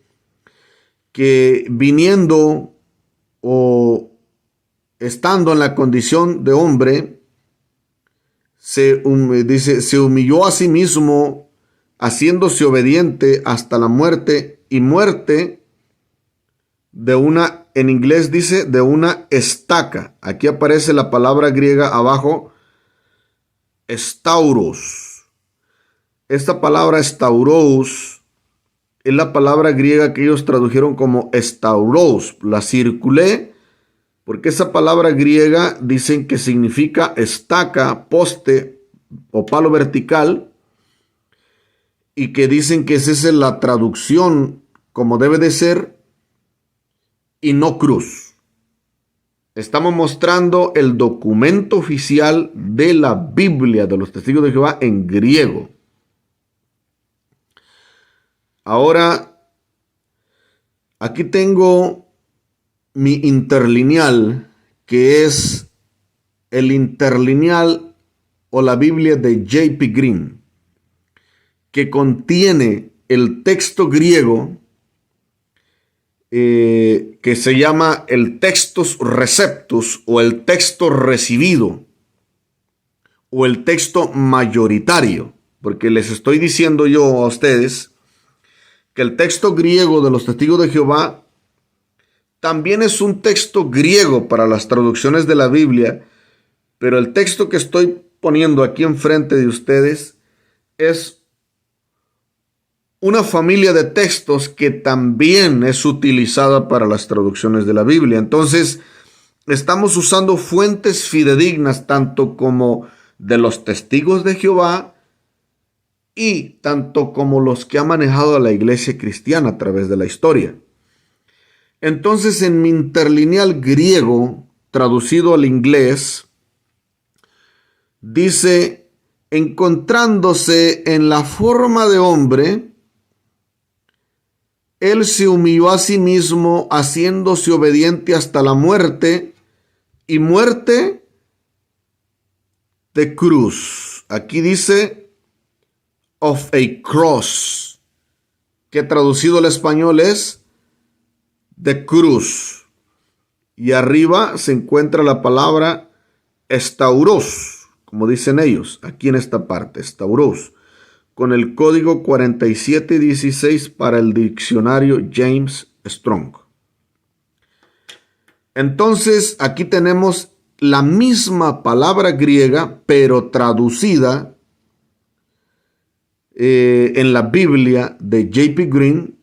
que viniendo o estando en la condición de hombre, se humilló a sí mismo, haciéndose obediente hasta la muerte, y muerte de una, en inglés dice, de una estaca. Aquí aparece la palabra griega abajo, stauros. Esta palabra stauros es la palabra griega que ellos tradujeron como stauros. La circulé porque esa palabra griega dicen que significa estaca, poste o palo vertical, y que dicen que esa es la traducción como debe de ser y no cruz. Estamos mostrando el documento oficial de la Biblia de los Testigos de Jehová en griego. Ahora, aquí tengo mi interlineal, que es el interlineal o la Biblia de J.P. Green, que contiene el texto griego que se llama el textus receptus o el texto recibido o el texto mayoritario, porque les estoy diciendo yo a ustedes que el texto griego de los Testigos de Jehová también es un texto griego para las traducciones de la Biblia, pero el texto que estoy poniendo aquí enfrente de ustedes es una familia de textos que también es utilizada para las traducciones de la Biblia. Entonces, estamos usando fuentes fidedignas tanto como de los Testigos de Jehová y tanto como los que ha manejado la iglesia cristiana a través de la historia. Entonces, en mi interlineal griego, traducido al inglés, dice, encontrándose en la forma de hombre, él se humilló a sí mismo, haciéndose obediente hasta la muerte, y muerte de cruz. Aquí dice, of a cross, que traducido al español es de cruz. Y arriba se encuentra la palabra estauros, como dicen ellos, aquí en esta parte, estauros, con el código 4716 para el diccionario James Strong. Entonces, aquí tenemos la misma palabra griega, pero traducida en la Biblia de J.P. Green,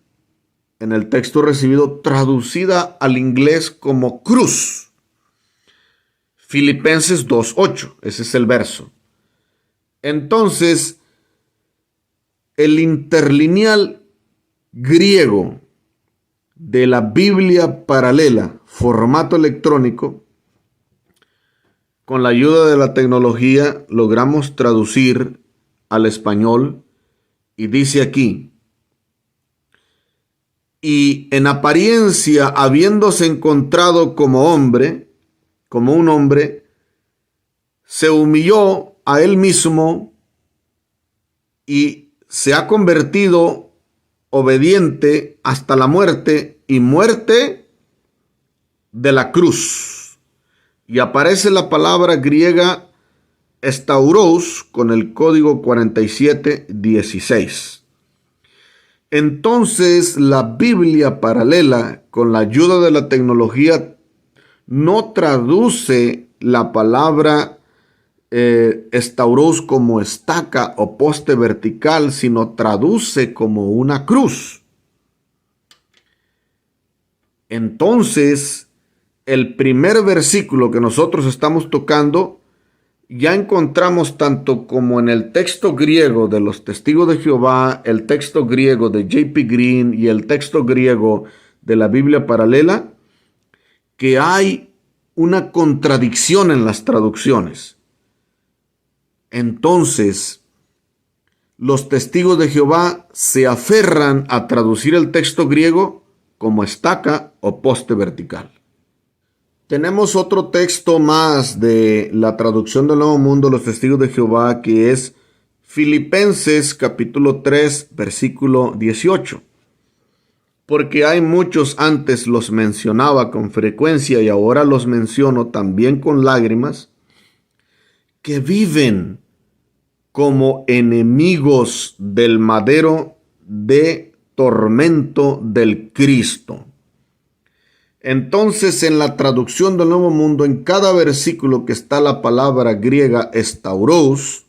en el texto recibido, traducida al inglés como cruz. Filipenses 2:8, ese es el verso. Entonces, el interlineal griego de la Biblia paralela, formato electrónico, con la ayuda de la tecnología logramos traducir al español y dice aquí, y en apariencia habiéndose encontrado como hombre, como un hombre, se humilló a él mismo y se ha convertido obediente hasta la muerte y muerte de la cruz. Y aparece la palabra griega estauros con el código 4716. Entonces la Biblia paralela, con la ayuda de la tecnología, no traduce la palabra estauros como estaca o poste vertical, sino traduce como una cruz. Entonces, el primer versículo que nosotros estamos tocando, ya encontramos tanto como en el texto griego de los Testigos de Jehová, el texto griego de J.P. Green y el texto griego de la Biblia Paralela, que hay una contradicción en las traducciones. Entonces, los Testigos de Jehová se aferran a traducir el texto griego como estaca o poste vertical. Tenemos otro texto más de la traducción del Nuevo Mundo, los Testigos de Jehová, que es Filipenses capítulo 3, versículo 18. Porque hay muchos, antes los mencionaba con frecuencia y ahora los menciono también con lágrimas, que viven como enemigos del madero de tormento del Cristo. Entonces, en la traducción del Nuevo Mundo, en cada versículo que está la palabra griega estauros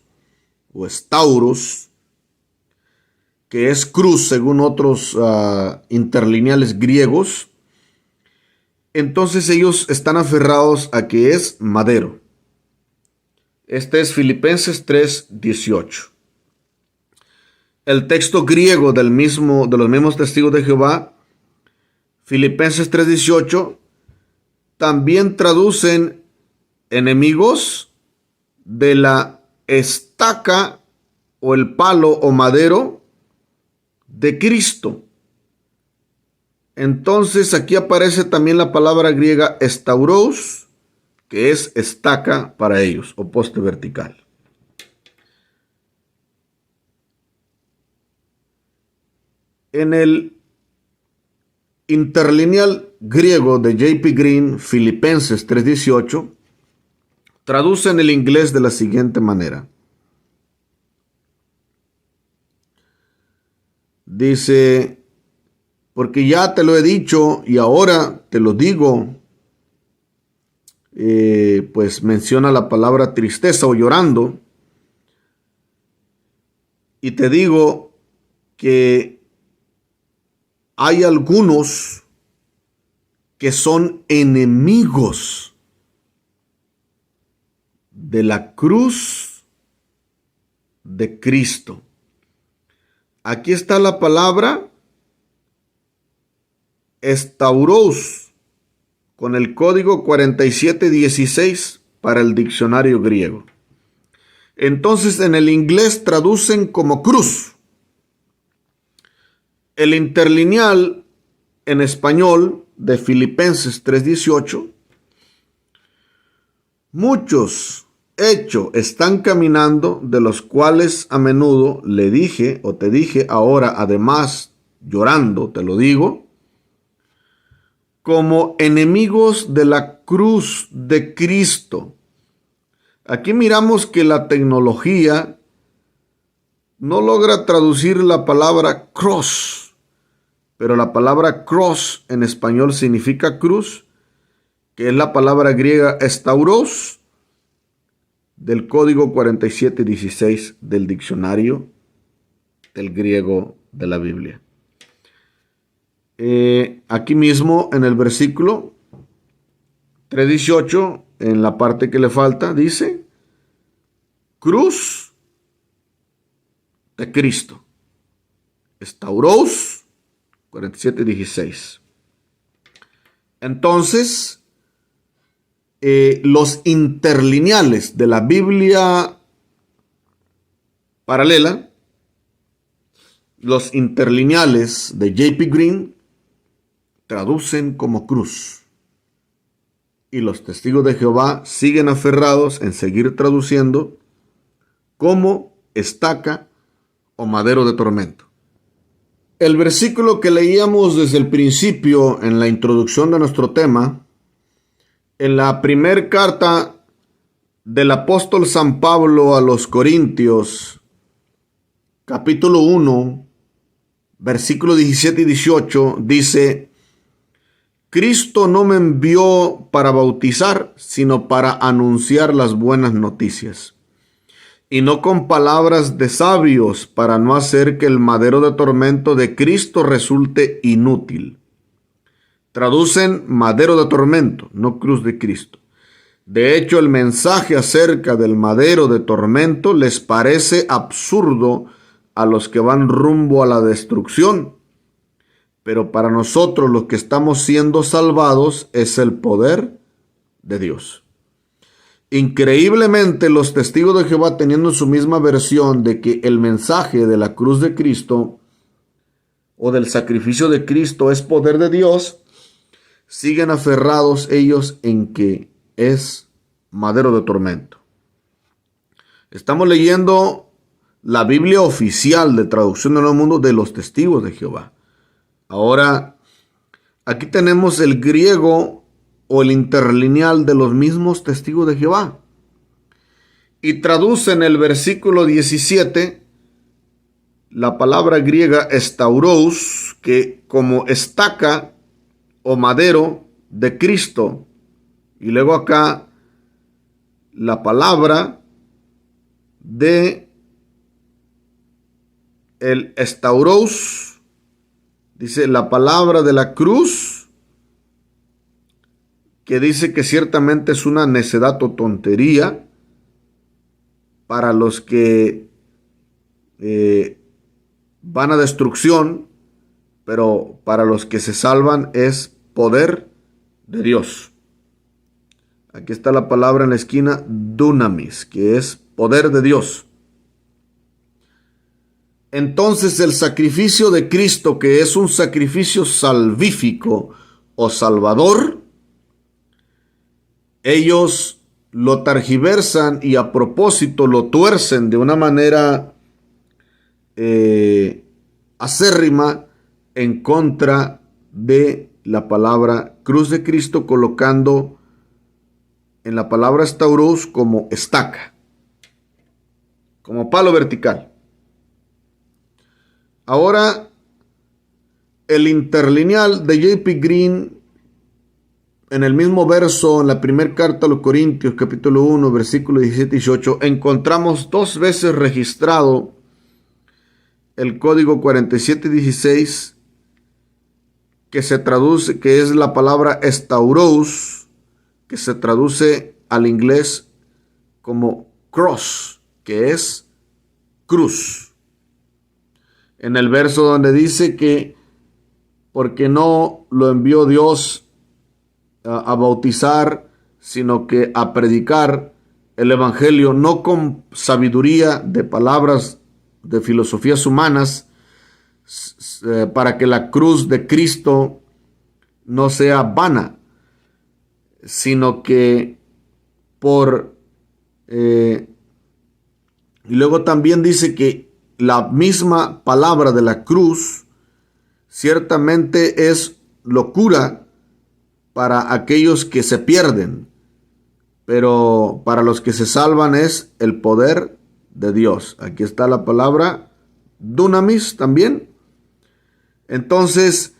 o estauros, que es cruz según otros interlineales griegos, entonces ellos están aferrados a que es madero. Este es Filipenses 3:18. El texto griego de los mismos Testigos de Jehová, Filipenses 3:18, también traducen enemigos de la estaca o el palo o madero de Cristo. Entonces aquí aparece también la palabra griega estauros, que es estaca para ellos o poste vertical. En el interlineal griego de J.P. Green, Filipenses 3:18, traduce en el inglés de la siguiente manera. Dice, porque ya te lo he dicho y ahora te lo digo, pues menciona la palabra tristeza o llorando, y te digo que hay algunos que son enemigos de la cruz de Cristo. Aquí está la palabra estauros con el código 4716 para el diccionario griego. Entonces en el inglés traducen como cruz. El interlineal en español de Filipenses 3:18, muchos están caminando, de los cuales a menudo le dije o te dije ahora, además llorando te lo digo, como enemigos de la cruz de Cristo. Aquí miramos que la tecnología no logra traducir la palabra cross, pero la palabra cross en español significa cruz, que es la palabra griega estauros del código 4716 del diccionario del griego de la Biblia. Aquí mismo en el versículo 3:18, en la parte que le falta, dice cruz de Cristo. Estauros 47:16. Entonces, los interlineales de la Biblia Paralela, los interlineales de J.P. Green, traducen como cruz. Y los Testigos de Jehová siguen aferrados en seguir traduciendo como estaca o madero de tormento. El versículo que leíamos desde el principio en la introducción de nuestro tema, en la primera carta del apóstol San Pablo a los Corintios, capítulo 1, versículos 17 y 18, dice: Cristo no me envió para bautizar, sino para anunciar las buenas noticias. Y no con palabras de sabios, para no hacer que el madero de tormento de Cristo resulte inútil. Traducen madero de tormento, no cruz de Cristo. De hecho, el mensaje acerca del madero de tormento les parece absurdo a los que van rumbo a la destrucción. Pero para nosotros, los que estamos siendo salvados, es el poder de Dios. Increíblemente, los testigos de Jehová, teniendo su misma versión de que el mensaje de la cruz de Cristo o del sacrificio de Cristo es poder de Dios, siguen aferrados ellos en que es madero de tormento. Estamos leyendo la Biblia oficial de Traducción del Nuevo Mundo de los Testigos de Jehová. Ahora, aquí tenemos el griego o el interlineal de los mismos Testigos de Jehová. Y traducen el versículo 17, la palabra griega estauros, que como estaca o madero de Cristo. Y luego acá la palabra de el estauros, dice la palabra de la cruz, que dice que ciertamente es una necedad o tontería para los que van a destrucción, pero para los que se salvan es poder de Dios. Aquí está la palabra en la esquina, dunamis, que es poder de Dios. Entonces el sacrificio de Cristo, que es un sacrificio salvífico o salvador, ellos lo tergiversan y a propósito lo tuercen de una manera acérrima en contra de la palabra cruz de Cristo, colocando en la palabra estauros como estaca, como palo vertical. Ahora, el interlineal de J.P. Green, en el mismo verso, en la primera carta a los Corintios, capítulo 1, versículos 17 y 18, encontramos 2 veces registrado el código 4716, que se traduce, que es la palabra estauros, que se traduce al inglés como cross, que es cruz. En el verso donde dice que porque no lo envió Dios a bautizar, sino que a predicar el evangelio, no con sabiduría de palabras de filosofías humanas, para que la cruz de Cristo no sea vana, sino que por... y luego también dice que la misma palabra de la cruz ciertamente es locura para aquellos que se pierden, pero para los que se salvan es el poder de Dios. Aquí está la palabra dunamis también. Entonces,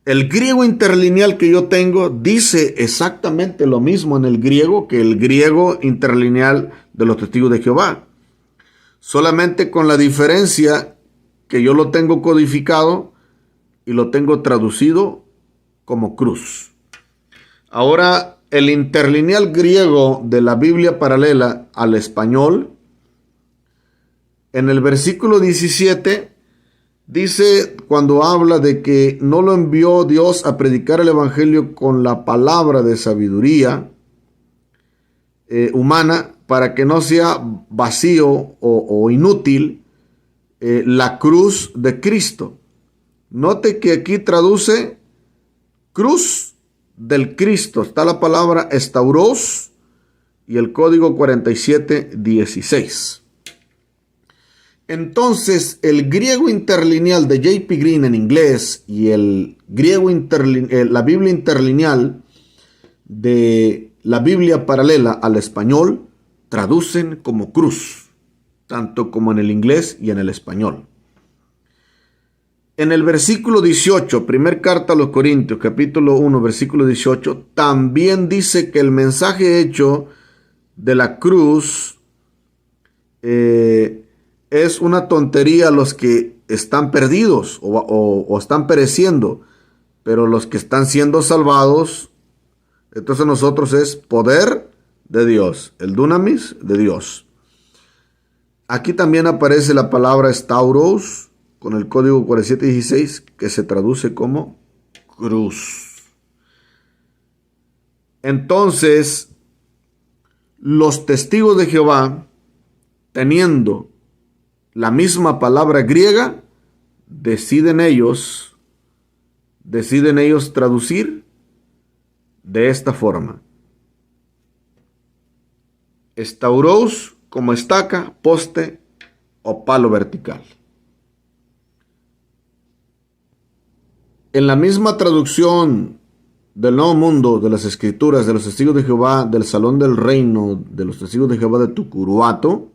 el griego interlineal que yo tengo dice exactamente lo mismo en el griego que el griego interlineal de los Testigos de Jehová. Solamente con la diferencia que yo lo tengo codificado y lo tengo traducido como cruz. Ahora, el interlineal griego de la Biblia paralela al español, en el versículo 17, dice, cuando habla de que no lo envió Dios a predicar el evangelio con la palabra de sabiduría humana, para que no sea vacío o inútil la cruz de Cristo. Note que aquí traduce cruz del Cristo. Está la palabra estauros y el código 4716. Entonces, el griego interlineal de J.P. Green en inglés y el griego la Biblia interlineal de la Biblia paralela al español traducen como cruz, tanto como en el inglés y en el español. En el versículo 18, primer carta a los Corintios, capítulo 1, versículo 18, también dice que el mensaje hecho de la cruz es una tontería a los que están perdidos o están pereciendo, pero los que están siendo salvados, entonces nosotros es poder de Dios, el dunamis de Dios. Aquí también aparece la palabra stauros con el código 4716 que se traduce como cruz. Entonces, los testigos de Jehová, teniendo la misma palabra griega, deciden ellos traducir de esta forma. Stauros como estaca, poste o palo vertical. En la misma traducción del Nuevo Mundo, de las Escrituras, de los Testigos de Jehová, del Salón del Reino, de los Testigos de Jehová de Tucuruato,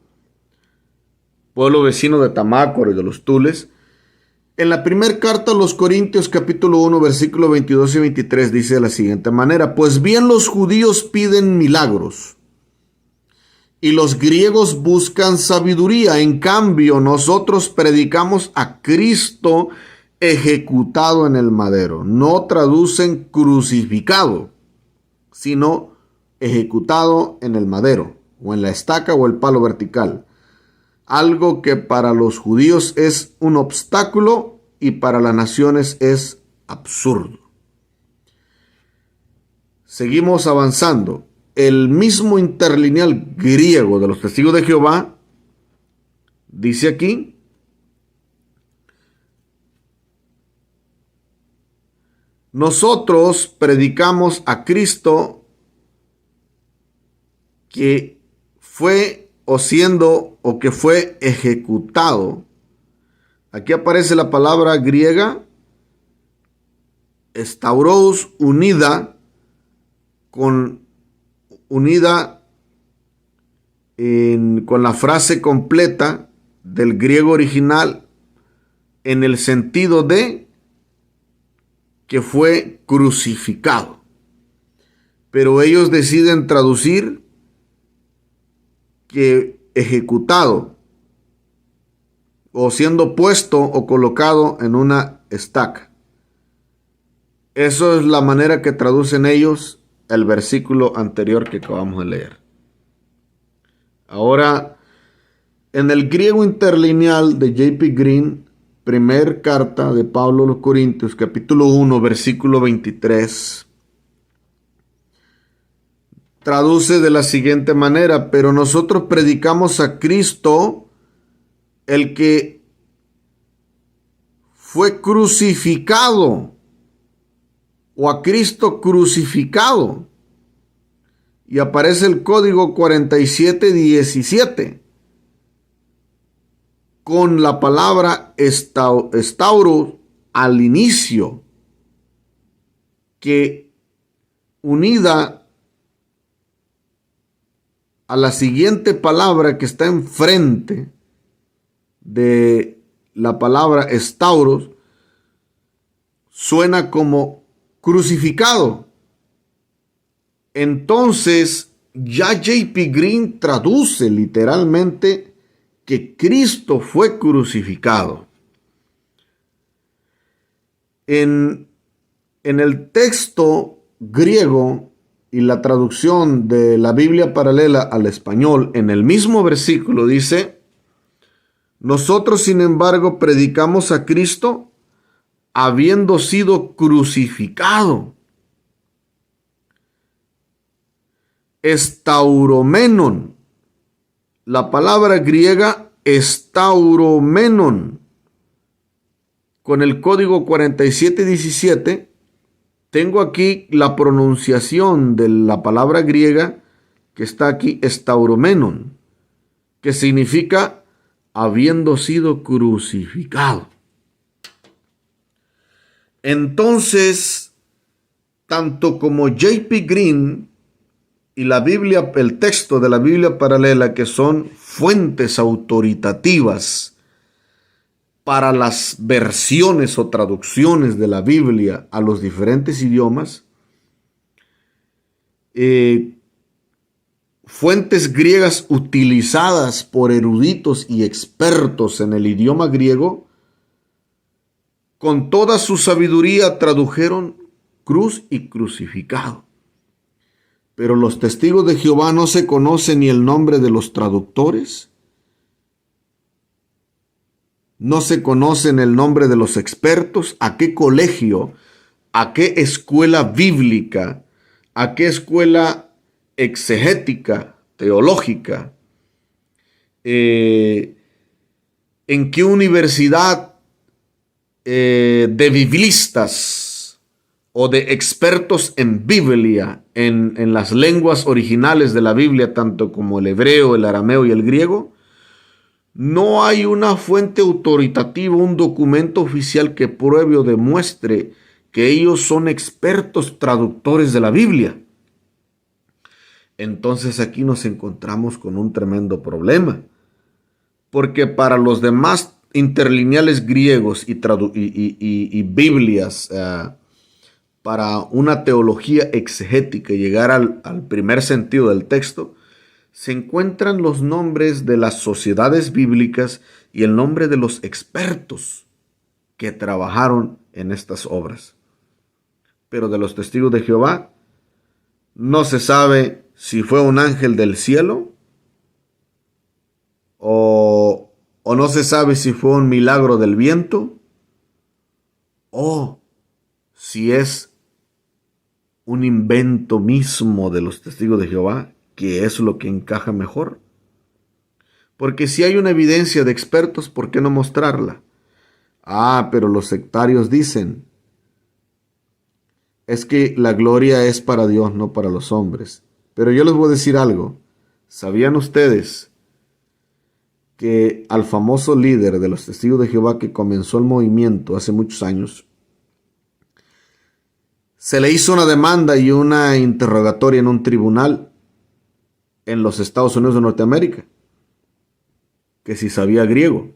pueblo vecino de Tamácoro y de los Tules, en la primera carta a los Corintios, capítulo 1, versículo 22 y 23, dice de la siguiente manera: pues bien los judíos piden milagros y los griegos buscan sabiduría. En cambio, nosotros predicamos a Cristo ejecutado en el madero. No traducen crucificado, sino ejecutado en el madero, o en la estaca o el palo vertical. Algo que para los judíos es un obstáculo y para las naciones es absurdo. Seguimos avanzando. El mismo interlineal griego de los Testigos de Jehová dice aquí: nosotros predicamos a Cristo que fue que fue ejecutado. Aquí aparece la palabra griega stauros unida con la frase completa del griego original en el sentido de que fue crucificado. Pero ellos deciden traducir que ejecutado o siendo puesto o colocado en una estaca. Eso es la manera que traducen ellos el versículo anterior que acabamos de leer. Ahora, en el griego interlineal de J.P. Green, primer carta de Pablo a los Corintios, capítulo 1, versículo 23, traduce de la siguiente manera: pero nosotros predicamos a Cristo, el que fue crucificado, o a Cristo crucificado. Y aparece el código 4717 con la palabra stauros al inicio, que unida a la siguiente palabra que está enfrente de la palabra stauros, suena como crucificado. Entonces, ya J.P. Green traduce literalmente que Cristo fue crucificado. En el texto griego y la traducción de la Biblia paralela al español, en el mismo versículo dice: nosotros, sin embargo, predicamos a Cristo habiendo sido crucificado. Estauromenon, la palabra griega estauromenon, con el código 4717, tengo aquí la pronunciación de la palabra griega que está aquí, estauromenon, que significa habiendo sido crucificado. Entonces, tanto como J.P. Green y la Biblia, el texto de la Biblia paralela, que son fuentes autoritativas para las versiones o traducciones de la Biblia a los diferentes idiomas, fuentes griegas utilizadas por eruditos y expertos en el idioma griego, con toda su sabiduría tradujeron cruz y crucificado. Pero los testigos de Jehová no se conocen ni el nombre de los traductores, no se conocen el nombre de los expertos, a qué colegio, a qué escuela bíblica, a qué escuela exegética, teológica, en qué universidad de biblistas o de expertos en Biblia, en las lenguas originales de la Biblia, tanto como el hebreo, el arameo y el griego. No hay una fuente autoritativa, un documento oficial que pruebe o demuestre que ellos son expertos traductores de la Biblia. Entonces aquí nos encontramos con un tremendo problema, porque para los demás interlineales griegos y Biblias, para una teología exegética y llegar al primer sentido del texto, se encuentran los nombres de las sociedades bíblicas y el nombre de los expertos que trabajaron en estas obras. Pero de los testigos de Jehová no se sabe si fue un ángel del cielo o no se sabe si fue un milagro del viento o si es un invento mismo de los testigos de Jehová, que es lo que encaja mejor. Porque si hay una evidencia de expertos, ¿por qué no mostrarla? Pero los sectarios dicen, es que la gloria es para Dios, no para los hombres. Pero yo les voy a decir algo. ¿Sabían ustedes que al famoso líder de los testigos de Jehová que comenzó el movimiento hace muchos años, se le hizo una demanda y una interrogatoria en un tribunal en los Estados Unidos de Norteamérica, que si sabía griego?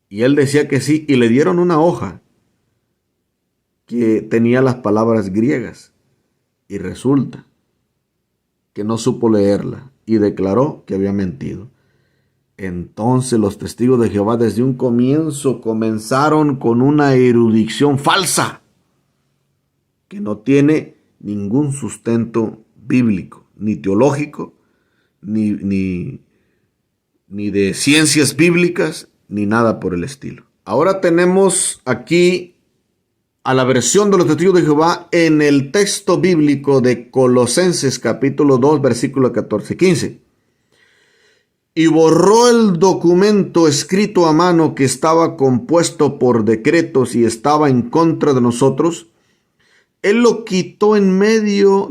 Y él decía que sí, y le dieron una hoja que tenía las palabras griegas, y resulta que no supo leerla y declaró que había mentido. Entonces los testigos de Jehová desde un comienzo comenzaron con una erudición falsa que no tiene ningún sustento bíblico, ni teológico, ni de ciencias bíblicas, ni nada por el estilo. Ahora tenemos aquí a la versión de los testigos de Jehová en el texto bíblico de Colosenses capítulo 2, versículo 14-15. Y borró el documento escrito a mano que estaba compuesto por decretos y estaba en contra de nosotros. Él lo quitó en medio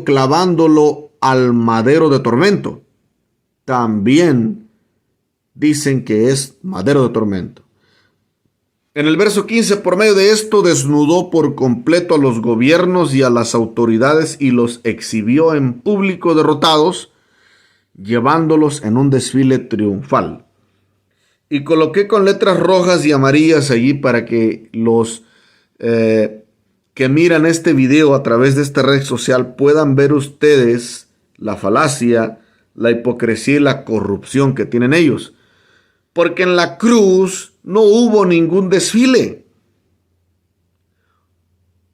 clavándolo al madero de tormento. También dicen que es madero de tormento. En el verso 15, por medio de esto desnudó por completo a los gobiernos y a las autoridades y los exhibió en público derrotados, llevándolos en un desfile triunfal. Y coloqué con letras rojas y amarillas allí para que los que miran este video a través de esta red social puedan ver ustedes la falacia, la hipocresía y la corrupción que tienen ellos. Porque en la cruz no hubo ningún desfile.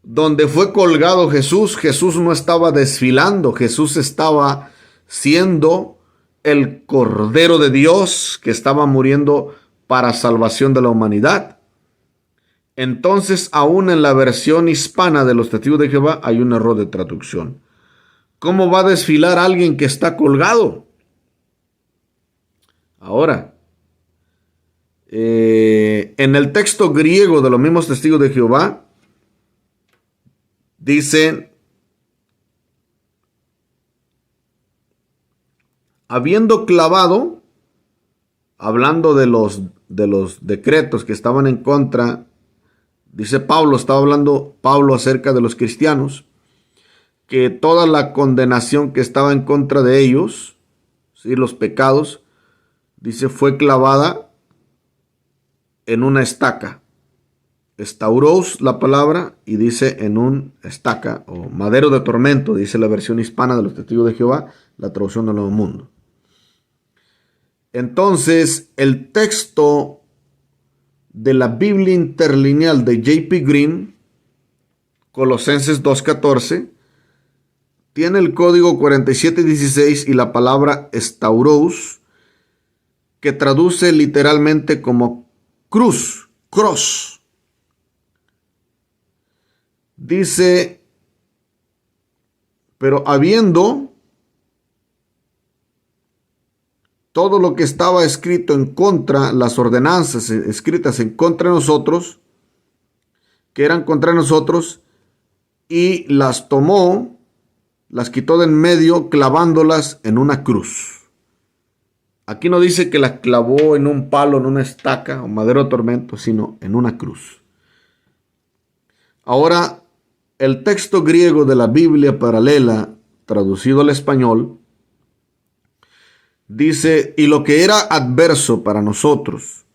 Donde fue colgado Jesús, Jesús no estaba desfilando, Jesús estaba siendo el Cordero de Dios que estaba muriendo para salvación de la humanidad. Entonces, aún en la versión hispana de los testigos de Jehová hay un error de traducción. ¿Cómo va a desfilar alguien que está colgado? Ahora, en el texto griego de los mismos testigos de Jehová, dicen, habiendo clavado, hablando de los decretos que estaban en contra, dice Pablo, estaba hablando Pablo acerca de los cristianos, que toda la condenación que estaba en contra de ellos, ¿sí? Los pecados, dice, fue clavada en una estaca. Estauros la palabra y dice en un estaca o madero de tormento, dice la versión hispana de los Testigos de Jehová, la traducción del Nuevo Mundo. Entonces, el texto de la Biblia interlineal de J.P. Green, Colosenses 2:14, tiene el código 4716 y la palabra estauros, que traduce literalmente como cruz, cross. Dice, pero habiendo todo lo que estaba escrito en contra, las ordenanzas escritas en contra de nosotros, que eran contra nosotros, y las tomó, las quitó de en medio, clavándolas en una cruz. Aquí no dice que las clavó en un palo, en una estaca o madero de tormento, sino en una cruz. Ahora, el texto griego de la Biblia paralela, traducido al español, dice, y lo que era adverso para nosotros,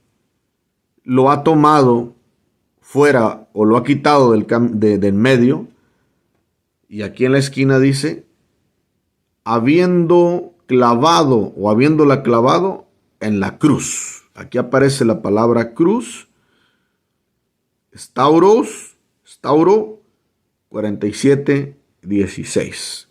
lo ha tomado fuera o lo ha quitado del medio. Y aquí en la esquina dice, habiendo clavado o habiéndola clavado en la cruz. Aquí aparece la palabra cruz, Stauro, 47:16.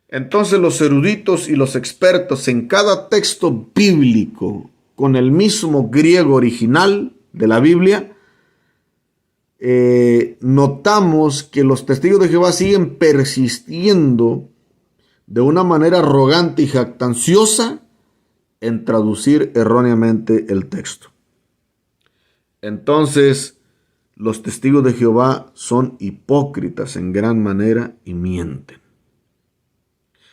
Entonces los eruditos y los expertos en cada texto bíblico con el mismo griego original de la Biblia, notamos que los testigos de Jehová siguen persistiendo de una manera arrogante y jactanciosa en traducir erróneamente el texto. Entonces, los testigos de Jehová son hipócritas en gran manera y mienten.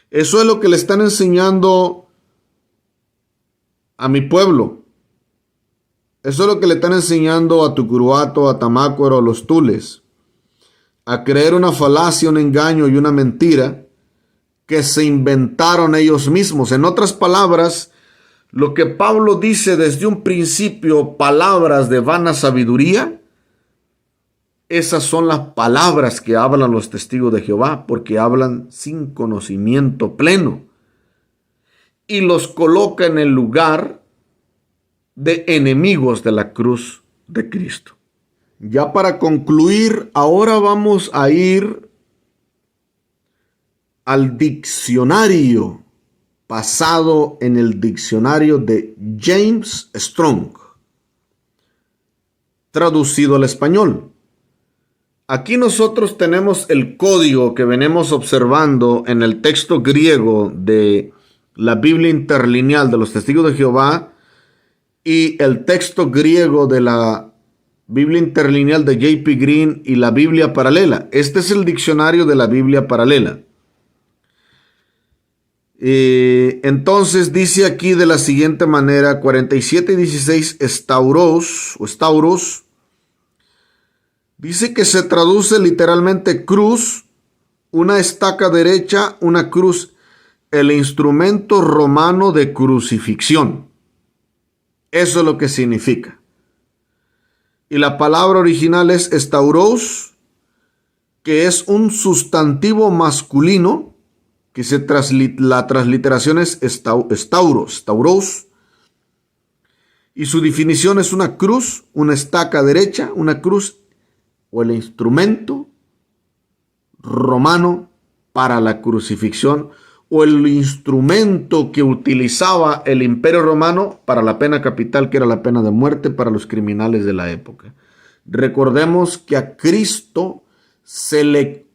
Eso es lo que le están enseñando a mi pueblo. Eso es lo que le están enseñando a Tucuruato, a Tamácuaro, a los Tules. A creer una falacia, un engaño y una mentira que se inventaron ellos mismos. En otras palabras, lo que Pablo dice desde un principio, palabras de vana sabiduría, esas son las palabras que hablan los testigos de Jehová, porque hablan sin conocimiento pleno. Y los coloca en el lugar de enemigos de la cruz de Cristo. Ya para concluir, ahora vamos a ir al diccionario basado en el diccionario de James Strong, traducido al español. Aquí nosotros tenemos el código que venimos observando en el texto griego de la Biblia interlineal de los Testigos de Jehová y el texto griego de la Biblia interlineal de J.P. Green y la Biblia paralela. Este es el diccionario de la Biblia paralela. Entonces dice aquí de la siguiente manera, 47:16, estauros, dice que se traduce literalmente cruz, una estaca derecha, una cruz, el instrumento romano de crucifixión. Eso es lo que significa. Y la palabra original es estauros, que es un sustantivo masculino, que la transliteración es estauros, y su definición es una cruz, una estaca derecha, una cruz o el instrumento romano para la crucifixión o el instrumento que utilizaba el Imperio Romano para la pena capital, que era la pena de muerte para los criminales de la época. Recordemos que a Cristo se le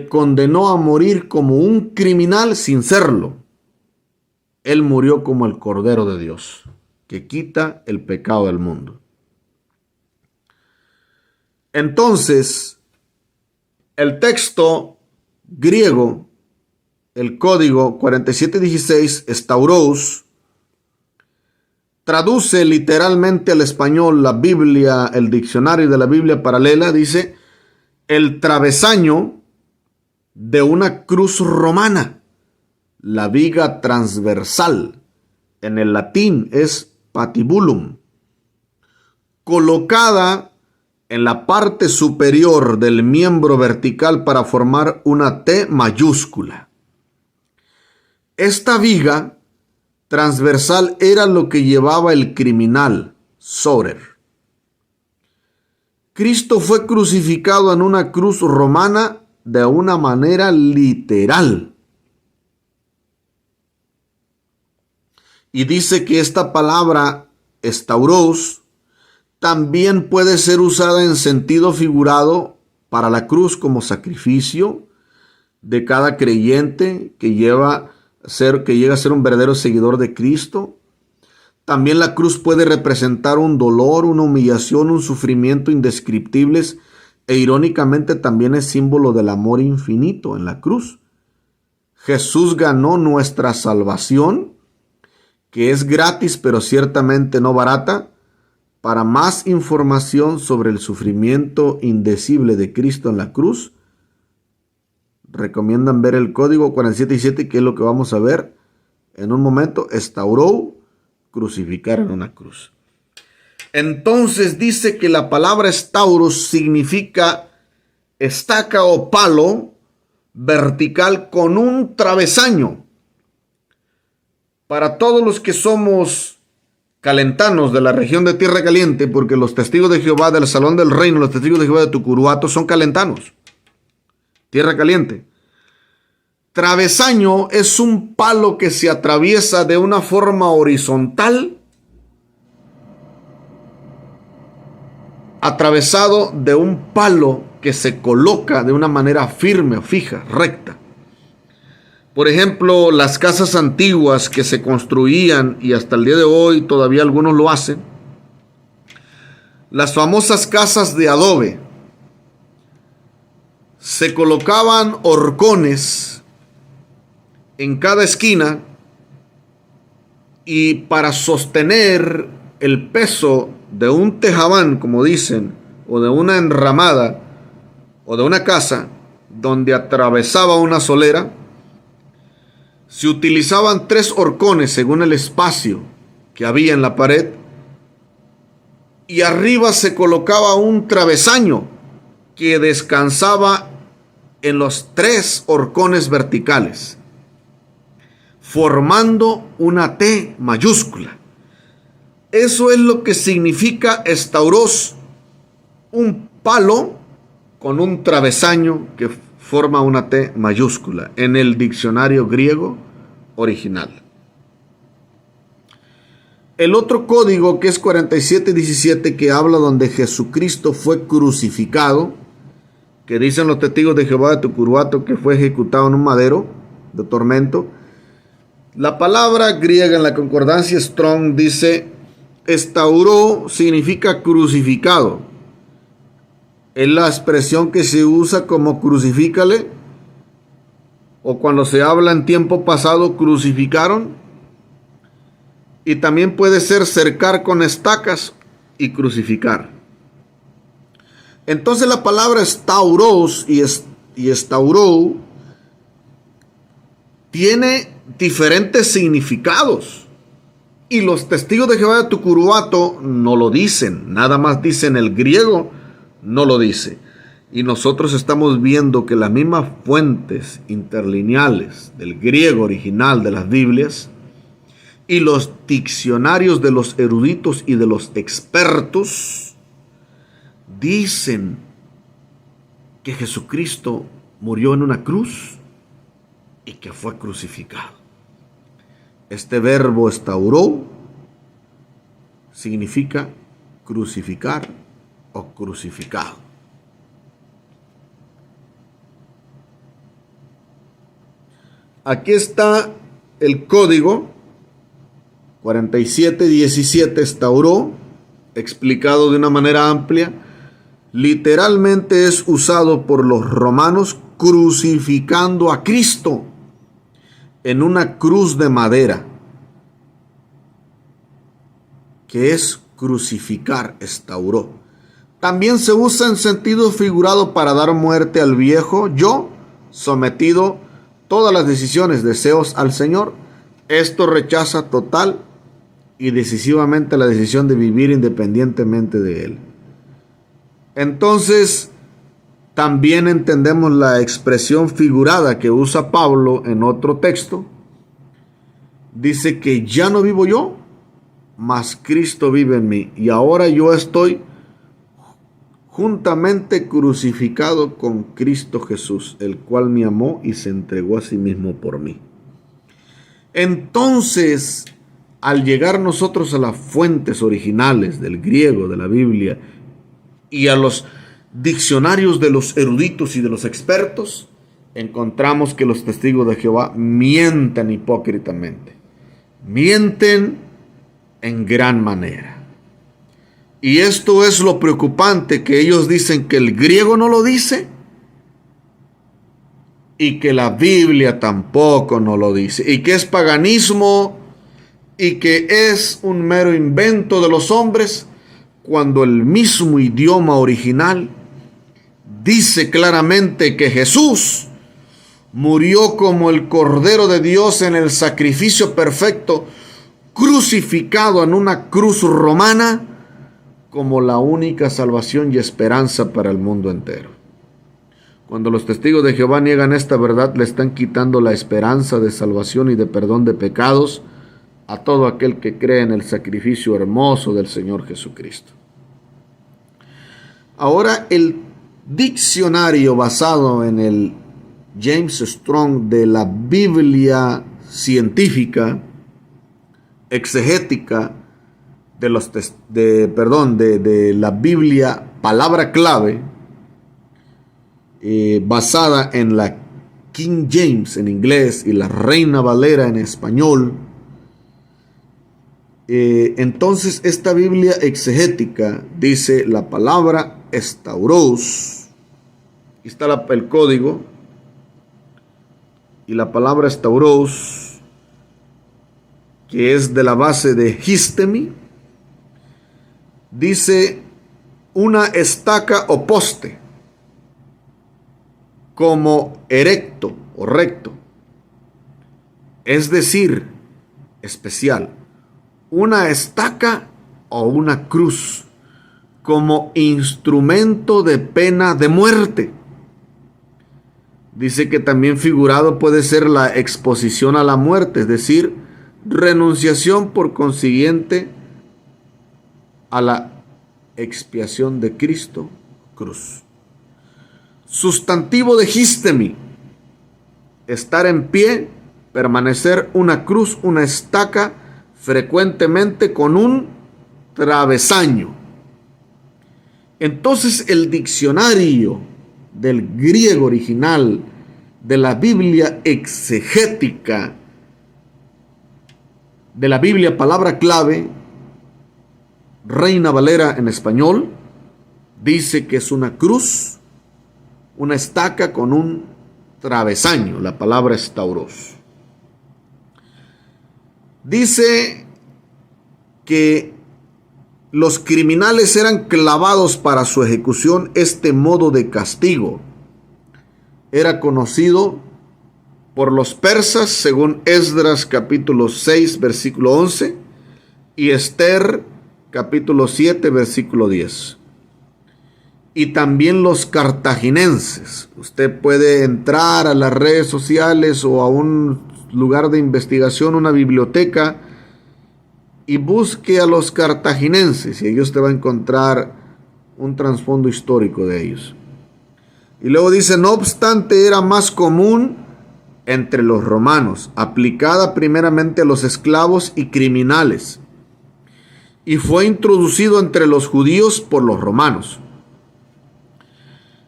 condenó a morir como un criminal sin serlo. Él murió como el Cordero de Dios, que quita el pecado del mundo. Entonces, el texto griego, el código 4716, estauros, traduce literalmente al español la Biblia, el diccionario de la Biblia paralela, dice, el travesaño de una cruz romana, la viga transversal. En el latín es patibulum. colocada en la parte superior del miembro vertical para formar una T mayúscula. Esta viga transversal era lo que llevaba el criminal, Soter. Cristo fue crucificado en una cruz romana de una manera literal. Y dice que esta palabra, stauros, también puede ser usada en sentido figurado para la cruz como sacrificio de cada creyente que llega a ser un verdadero seguidor de Cristo. También la cruz puede representar un dolor, una humillación, un sufrimiento indescriptibles, e irónicamente también es símbolo del amor infinito en la cruz. Jesús ganó nuestra salvación, que es gratis pero ciertamente no barata. Para más información sobre el sufrimiento indecible de Cristo en la cruz, recomiendan ver el código 47.7, que es lo que vamos a ver en un momento. Estauró, crucificar en una cruz. Entonces dice que la palabra estauros significa estaca o palo vertical con un travesaño. Para todos los que somos calentanos de la región de Tierra Caliente, porque los testigos de Jehová del Salón del Reino, los testigos de Jehová de Tucuruato son calentanos. Tierra Caliente. Travesaño es un palo que se atraviesa de una forma horizontal, atravesado de un palo que se coloca de una manera firme, fija, recta. Por ejemplo, las casas antiguas que se construían, y hasta el día de hoy todavía algunos lo hacen, las famosas casas de adobe, se colocaban horcones en cada esquina, y para sostener el peso de un tejabán, como dicen, o de una enramada, o de una casa donde atravesaba una solera, se utilizaban 3 horcones según el espacio que había en la pared, y arriba se colocaba un travesaño que descansaba en los 3 horcones verticales, formando una T mayúscula. Eso es lo que significa estauros, un palo con un travesaño que forma una T mayúscula en el diccionario griego original. El otro código, que es 47.17, que habla donde Jesucristo fue crucificado, que dicen los testigos de Jehová de Tucuruato que fue ejecutado en un madero de tormento. La palabra griega en la concordancia Strong dice: estauró significa crucificado. Es la expresión que se usa como crucifícale, o cuando se habla en tiempo pasado, crucificaron. Y también puede ser cercar con estacas y crucificar. Entonces la palabra estauros y estauró tiene diferentes significados. Y los testigos de Jehová de Tucuruato no lo dicen, nada más dicen el griego. No lo dice. Y nosotros estamos viendo que las mismas fuentes interlineales del griego original de las Biblias y los diccionarios de los eruditos y de los expertos dicen que Jesucristo murió en una cruz y que fue crucificado. Este verbo estauró significa crucificar o crucificado. Aquí está el código 47.17, estauró, explicado de una manera amplia. Literalmente es usado por los romanos crucificando a Cristo en una cruz de madera, que es crucificar, estauró. También se usa en sentido figurado para dar muerte al viejo yo, sometido todas las decisiones, deseos al Señor. Esto rechaza total y decisivamente la decisión de vivir independientemente de Él. Entonces, también entendemos la expresión figurada que usa Pablo en otro texto. Dice que ya no vivo yo, mas Cristo vive en mí. Y ahora yo estoy juntamente crucificado con Cristo Jesús, el cual me amó y se entregó a sí mismo por mí. Entonces, al llegar nosotros a las fuentes originales del griego, de la Biblia, y a los diccionarios de los eruditos y de los expertos, encontramos que los testigos de Jehová mienten hipócritamente. Mienten en gran manera. Y esto es lo preocupante, que ellos dicen que el griego no lo dice y que la Biblia tampoco no lo dice, y que es paganismo y que es un mero invento de los hombres, cuando el mismo idioma original dice claramente que Jesús murió como el Cordero de Dios en el sacrificio perfecto, crucificado en una cruz romana, como la única salvación y esperanza para el mundo entero. Cuando los testigos de Jehová niegan esta verdad, le están quitando la esperanza de salvación y de perdón de pecados a todo aquel que cree en el sacrificio hermoso del Señor Jesucristo. Ahora, el diccionario basado en el James Strong de la Biblia científica, exegética, de la Biblia palabra clave, basada en la King James en inglés y la Reina Valera en español. Entonces esta Biblia exegética dice la palabra estauros. Aquí está el código. Y la palabra estauros, que es de la base de histemi, dice una estaca o poste, como erecto o recto, es decir, especial, una estaca o una cruz, como instrumento de pena de muerte. Dice que también figurado puede ser la exposición a la muerte, es decir, renunciación por consiguiente a la expiación de Cristo, cruz. Sustantivo de histemi, estar en pie, permanecer, una cruz, una estaca, frecuentemente con un travesaño. Entonces el diccionario del griego original de la Biblia exegética, de la Biblia palabra clave, Reina Valera en español, dice que es una cruz, una estaca con un travesaño, la palabra estauros. Dice que los criminales eran clavados para su ejecución. Este modo de castigo era conocido por los persas, según Esdras capítulo 6, versículo 11, y Esther capítulo 7, versículo 10. Y también los cartagineses. Usted puede entrar a las redes sociales o a un lugar de investigación, una biblioteca, y busque a los cartagineses, y ahí usted va a encontrar un trasfondo histórico de ellos. Y luego dice, no obstante, era más común entre los romanos, aplicada primeramente a los esclavos y criminales, y fue introducido entre los judíos por los romanos.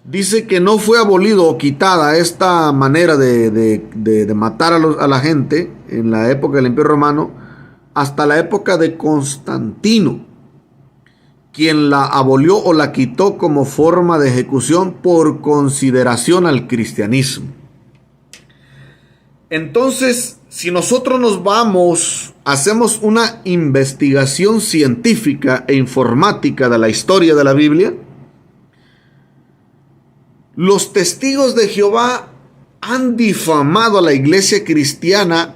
Dice que no fue abolido o quitada esta manera de matar a la gente en la época del Imperio Romano hasta la época de Constantino, quien la abolió o la quitó como forma de ejecución por consideración al cristianismo. Entonces, si nosotros nos vamos, hacemos una investigación científica e informática de la historia de la Biblia, los testigos de Jehová han difamado a la iglesia cristiana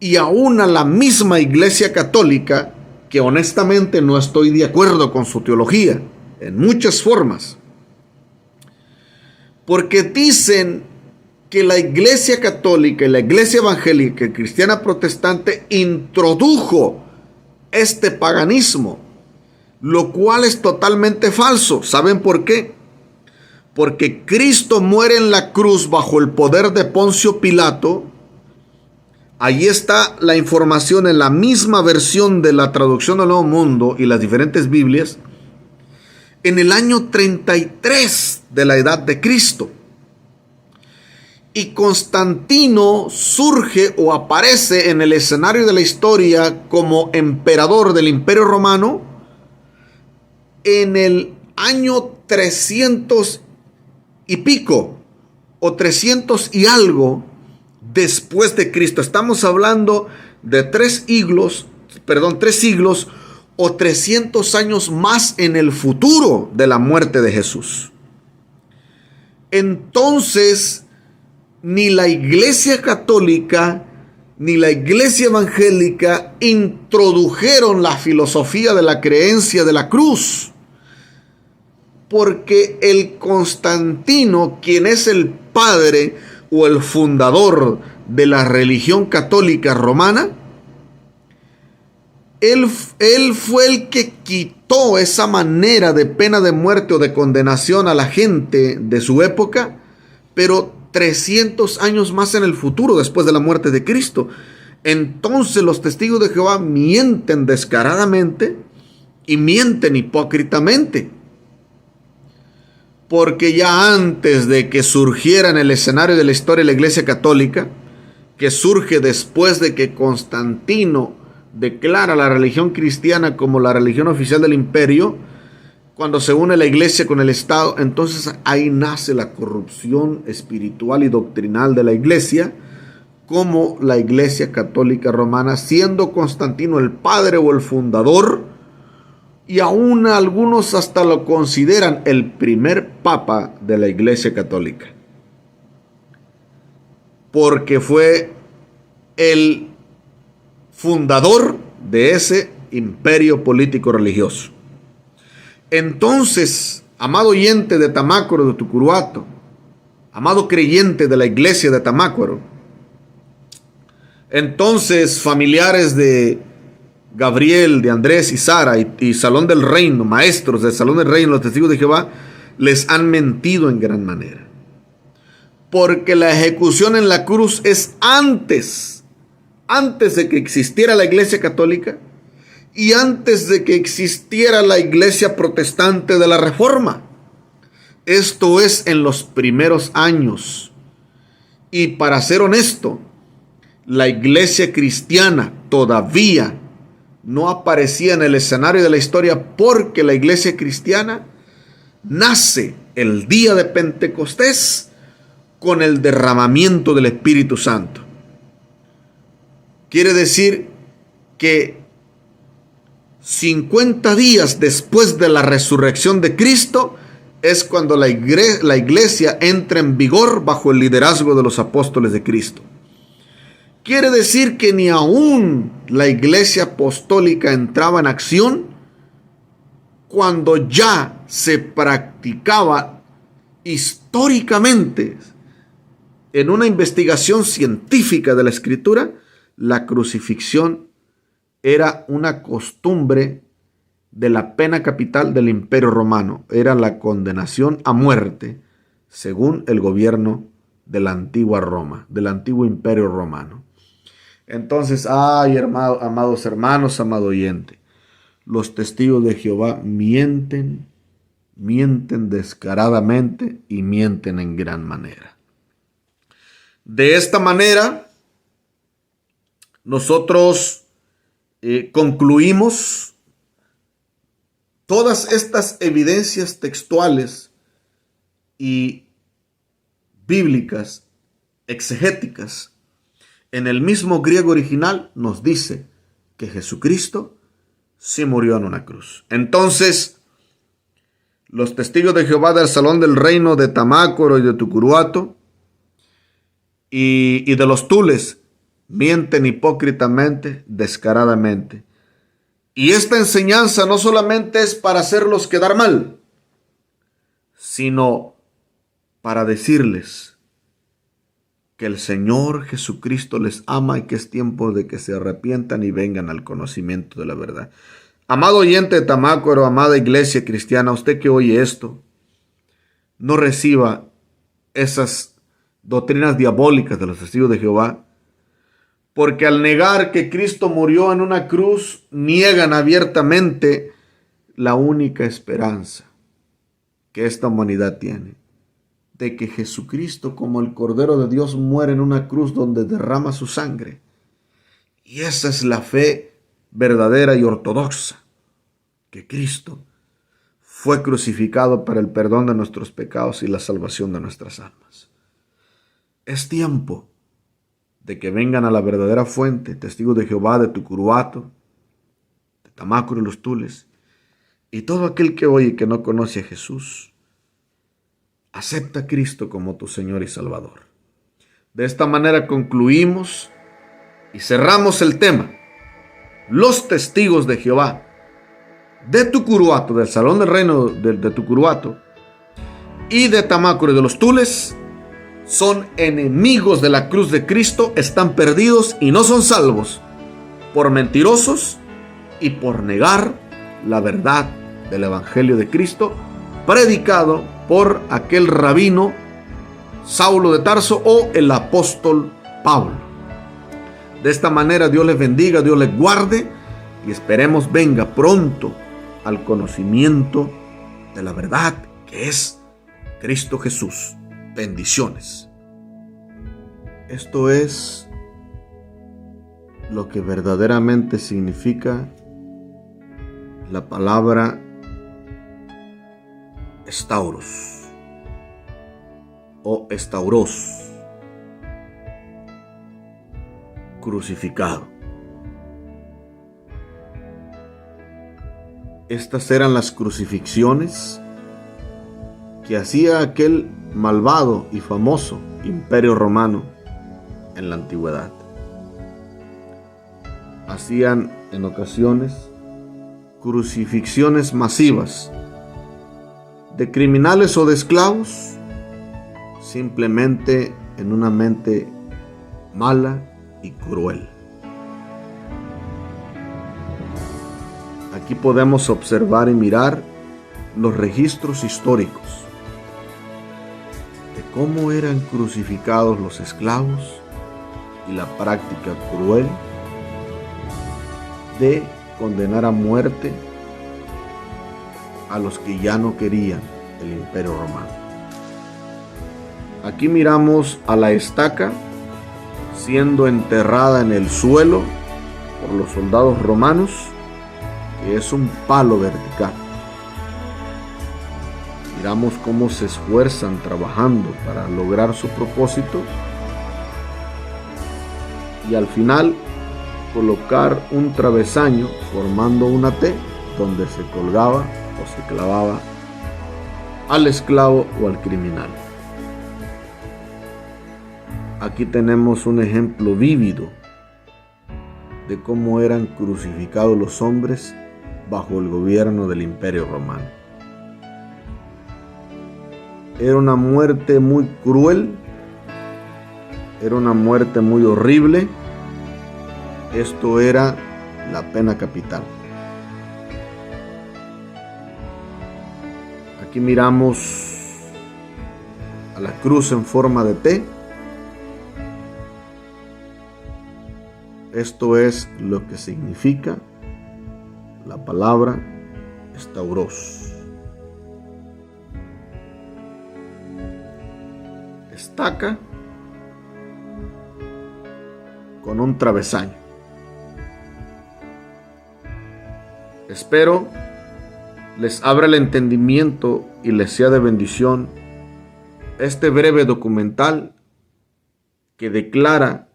y aún a la misma Iglesia Católica, que honestamente no estoy de acuerdo con su teología en muchas formas, porque dicen que la Iglesia Católica y la Iglesia Evangélica y Cristiana Protestante introdujo este paganismo, lo cual es totalmente falso. ¿Saben por qué? Porque Cristo muere en la cruz bajo el poder de Poncio Pilato. Ahí está la información en la misma versión de la traducción del Nuevo Mundo y las diferentes Biblias. En el año 33 de la edad de Cristo. Y Constantino surge o aparece en el escenario de la historia como emperador del Imperio Romano en el año 300 y pico o 300 y algo después de Cristo. Estamos hablando de 3 siglos o 300 años más en el futuro de la muerte de Jesús. Entonces, ni la Iglesia Católica ni la Iglesia Evangélica introdujeron la filosofía de la creencia de la cruz. Porque el Constantino, quien es el padre o el fundador de la religión católica romana, él fue el que quitó esa manera de pena de muerte o de condenación a la gente de su época, pero 300 años más en el futuro, después de la muerte de Cristo. Entonces los testigos de Jehová mienten descaradamente y mienten hipócritamente. Porque ya antes de que surgiera en el escenario de la historia la Iglesia Católica, que surge después de que Constantino declara la religión cristiana como la religión oficial del imperio, cuando se une la Iglesia con el Estado, entonces ahí nace la corrupción espiritual y doctrinal de la Iglesia, como la Iglesia Católica Romana, siendo Constantino el padre o el fundador, y aún algunos hasta lo consideran el primer papa de la Iglesia Católica, porque fue el fundador de ese imperio político religioso. Entonces, amado oyente de Tamácuaro, de Tucuruato, amado creyente de la iglesia de Tamácuaro, entonces familiares de Gabriel, de Andrés y Sara y Salón del Reino, maestros del Salón del Reino, los testigos de Jehová, les han mentido en gran manera. Porque la ejecución en la cruz es antes de que existiera la Iglesia Católica y antes de que existiera la Iglesia Protestante de la Reforma. Esto es en los primeros años. Y para ser honesto, la Iglesia cristiana todavía no aparecía en el escenario de la historia, porque la Iglesia cristiana nace el día de Pentecostés con el derramamiento del Espíritu Santo. Quiere decir que 50 días después de la resurrección de Cristo es cuando la iglesia entra en vigor bajo el liderazgo de los apóstoles de Cristo. Quiere decir que ni aún la iglesia apostólica entraba en acción cuando ya se practicaba históricamente en una investigación científica de la Escritura. La crucifixión era una costumbre de la pena capital del Imperio Romano. Era la condenación a muerte según el gobierno de la antigua Roma, del antiguo Imperio Romano. Entonces, amados hermanos, amado oyente, los testigos de Jehová mienten descaradamente y mienten en gran manera. De esta manera, nosotros concluimos todas estas evidencias textuales y bíblicas, exegéticas. En el mismo griego original nos dice que Jesucristo sí murió en una cruz. Entonces, los testigos de Jehová del Salón del Reino de Tamácuaro y de Tucuruato y de los Tules mienten hipócritamente, descaradamente. Y esta enseñanza no solamente es para hacerlos quedar mal, sino para decirles que el Señor Jesucristo les ama y que es tiempo de que se arrepientan y vengan al conocimiento de la verdad. Amado oyente de Tamácuaro, amada iglesia cristiana, usted que oye esto, no reciba esas doctrinas diabólicas de los testigos de Jehová, porque al negar que Cristo murió en una cruz, niegan abiertamente la única esperanza que esta humanidad tiene, de que Jesucristo, como el Cordero de Dios, muere en una cruz donde derrama su sangre. Y esa es la fe verdadera y ortodoxa, que Cristo fue crucificado para el perdón de nuestros pecados y la salvación de nuestras almas. Es tiempo de que vengan a la verdadera fuente, testigos de Jehová, de Tucuruato, de Tamácuaro y los Tules, y todo aquel que oye y que no conoce a Jesús, acepta a Cristo como tu Señor y Salvador. De esta manera concluimos y cerramos el tema. Los testigos de Jehová de Tucuruato, del Salón del Reino de Tucuruato, y de Tamácuaro y de los Tules, son enemigos de la cruz de Cristo, están perdidos y no son salvos por mentirosos y por negar la verdad del Evangelio de Cristo predicado por aquel rabino Saulo de Tarso o el apóstol Pablo. De esta manera Dios les bendiga, Dios les guarde y esperemos venga pronto al conocimiento de la verdad que es Cristo Jesús. Bendiciones. Esto es lo que verdaderamente significa la palabra estauros o estauros, crucificado. Estas eran las crucifixiones que hacía aquel malvado y famoso Imperio Romano en la antigüedad. Hacían en ocasiones crucifixiones masivas de criminales o de esclavos, simplemente en una mente mala y cruel. Aquí podemos observar y mirar los registros históricos de cómo eran crucificados los esclavos y la práctica cruel de condenar a muerte a los que ya no querían el Imperio Romano. Aquí miramos a la estaca siendo enterrada en el suelo por los soldados romanos, que es un palo vertical. Miramos cómo se esfuerzan trabajando para lograr su propósito y al final colocar un travesaño formando una T donde se colgaba o se clavaba al esclavo o al criminal. Aquí tenemos un ejemplo vívido de cómo eran crucificados los hombres bajo el gobierno del Imperio Romano. Era una muerte muy cruel, era una muerte muy horrible. Esto era la pena capital. Aquí miramos a la cruz en forma de T. Esto es lo que significa la palabra estauros. Estaca con un travesaño. Espero les abra el entendimiento y les sea de bendición este breve documental que declara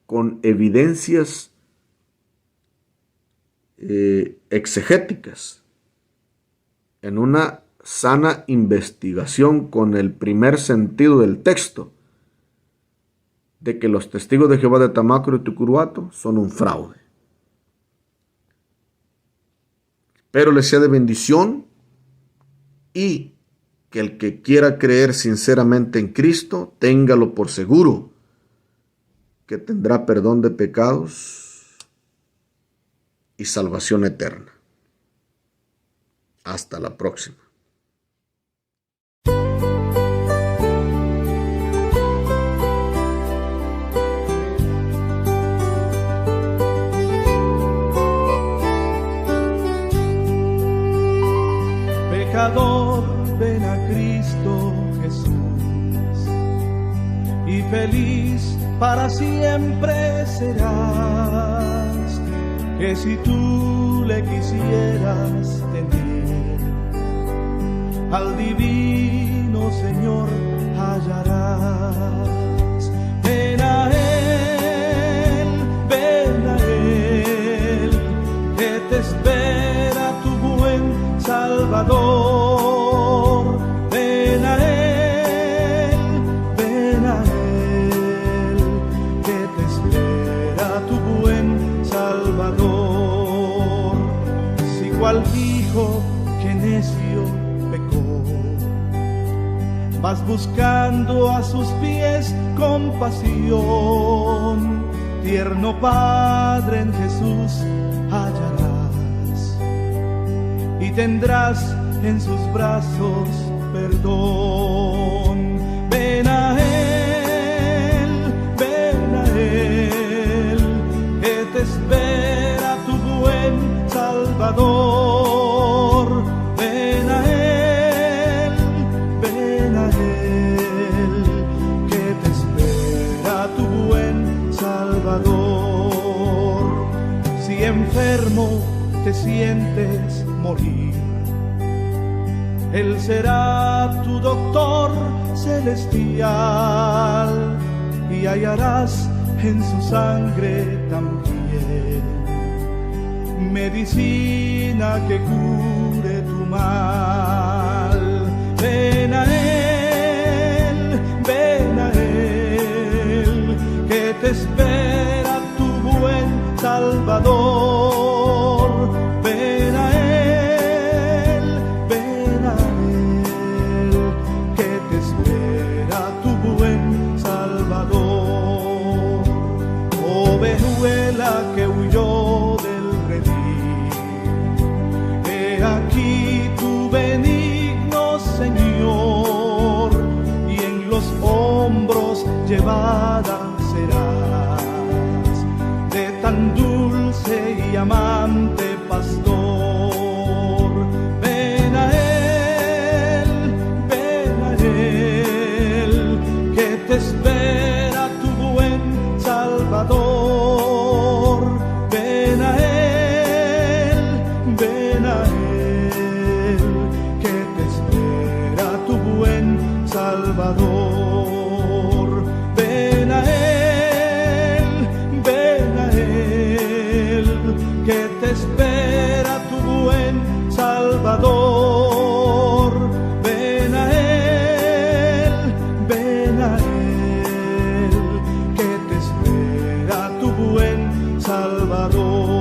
con evidencias exegéticas en una sana investigación con el primer sentido del texto de que los testigos de Jehová de Tamacro y Tucuruato son un fraude. Espero les sea de bendición y que el que quiera creer sinceramente en Cristo, téngalo por seguro que tendrá perdón de pecados y salvación eterna. Hasta la próxima. Pecador, ven a Cristo Jesús y feliz para siempre serás, que si tú le quisieras tener, al divino Señor hallarás. Ven a Él, que te espera tu buen Salvador. Ven a Él, que te espera tu buen Salvador. Si cual hijo que necio pecó, vas buscando a sus pies compasión, tierno Padre en Jesús hallarás, y tendrás en sus brazos perdón. Ven a Él, que te espera tu buen Salvador. Ven a Él, que te espera tu buen Salvador. Si enfermo te sientes morir, Él será tu doctor celestial, y hallarás en su sangre también medicina que cure tu mal. Ven a Él, que te espera tu buen Salvador. Ven a Él, que te espera tu buen Salvador. Ovejuela que huyó del redil, he aquí tu benigno Señor, y en los hombros llevada serás de tan dulce y amante pastor. Ven a Él, que te espera tu buen Salvador. Ven a Él, que te espera tu buen Salvador. Ven a Él, que te espera tu buen Salvador. Ven a Él, que te espera tu buen Salvador.